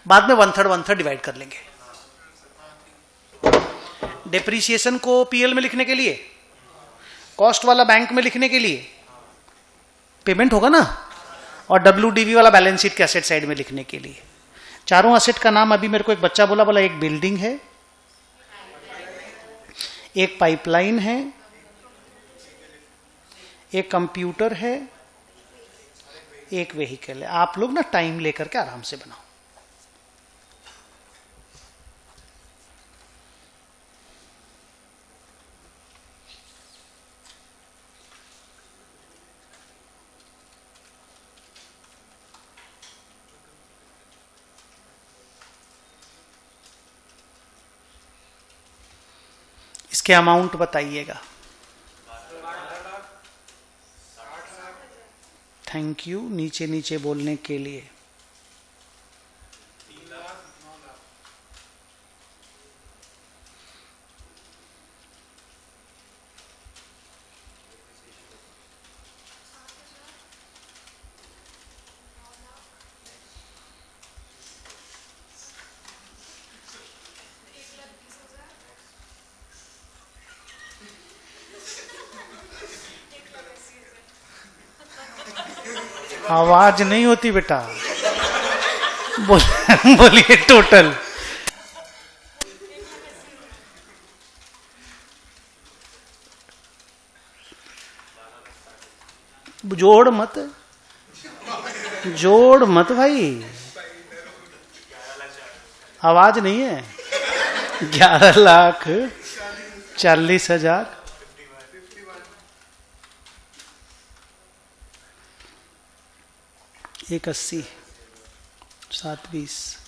बाद में 1/3 डिवाइड कर लेंगे। डेप्रीसिएशन को PL में लिखने के लिए, कॉस्ट वाला बैंक में लिखने के लिए, पेमेंट होगा ना, और WDV वाला बैलेंस शीट के असेट साइड में लिखने के लिए। चारों असेट का नाम अभी मेरे को एक बच्चा बोला एक बिल्डिंग है, एक पाइपलाइन है, एक कंप्यूटर है, एक व्हीकल है, आप लोग ना टाइम लेकर के आराम से बनाओ। इसके अमाउंट बताइएगा। थैंक यू नीचे नीचे बोलने के लिए। आवाज नहीं होती बेटा, बोलिए टोटल। जोड़ मत, जोड़ मत भाई, आवाज नहीं है। 11,40,000, 1,80, 7,20,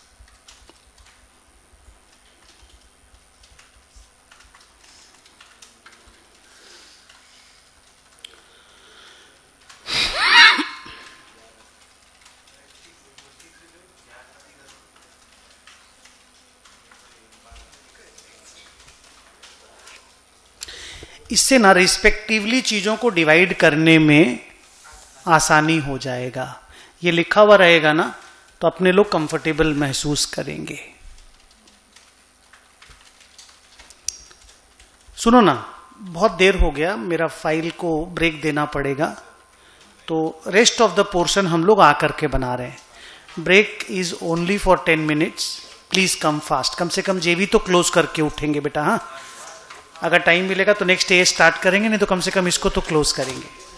इससे ना रिस्पेक्टिवली चीजों को डिवाइड करने में आसानी हो जाएगा। ये लिखा हुआ रहेगा ना तो अपने लोग कंफर्टेबल महसूस करेंगे। सुनो ना, बहुत देर हो गया, मेरा फाइल को ब्रेक देना पड़ेगा, तो रेस्ट ऑफ द पोर्शन हम लोग आकर के बना रहे हैं। Break is only for 10 minutes, please come fast. कम से कम जेवी तो क्लोज करके उठेंगे बेटा। हाँ, अगर टाइम मिलेगा तो नेक्स्ट डे स्टार्ट करेंगे, नहीं तो कम से कम इसको तो क्लोज करेंगे।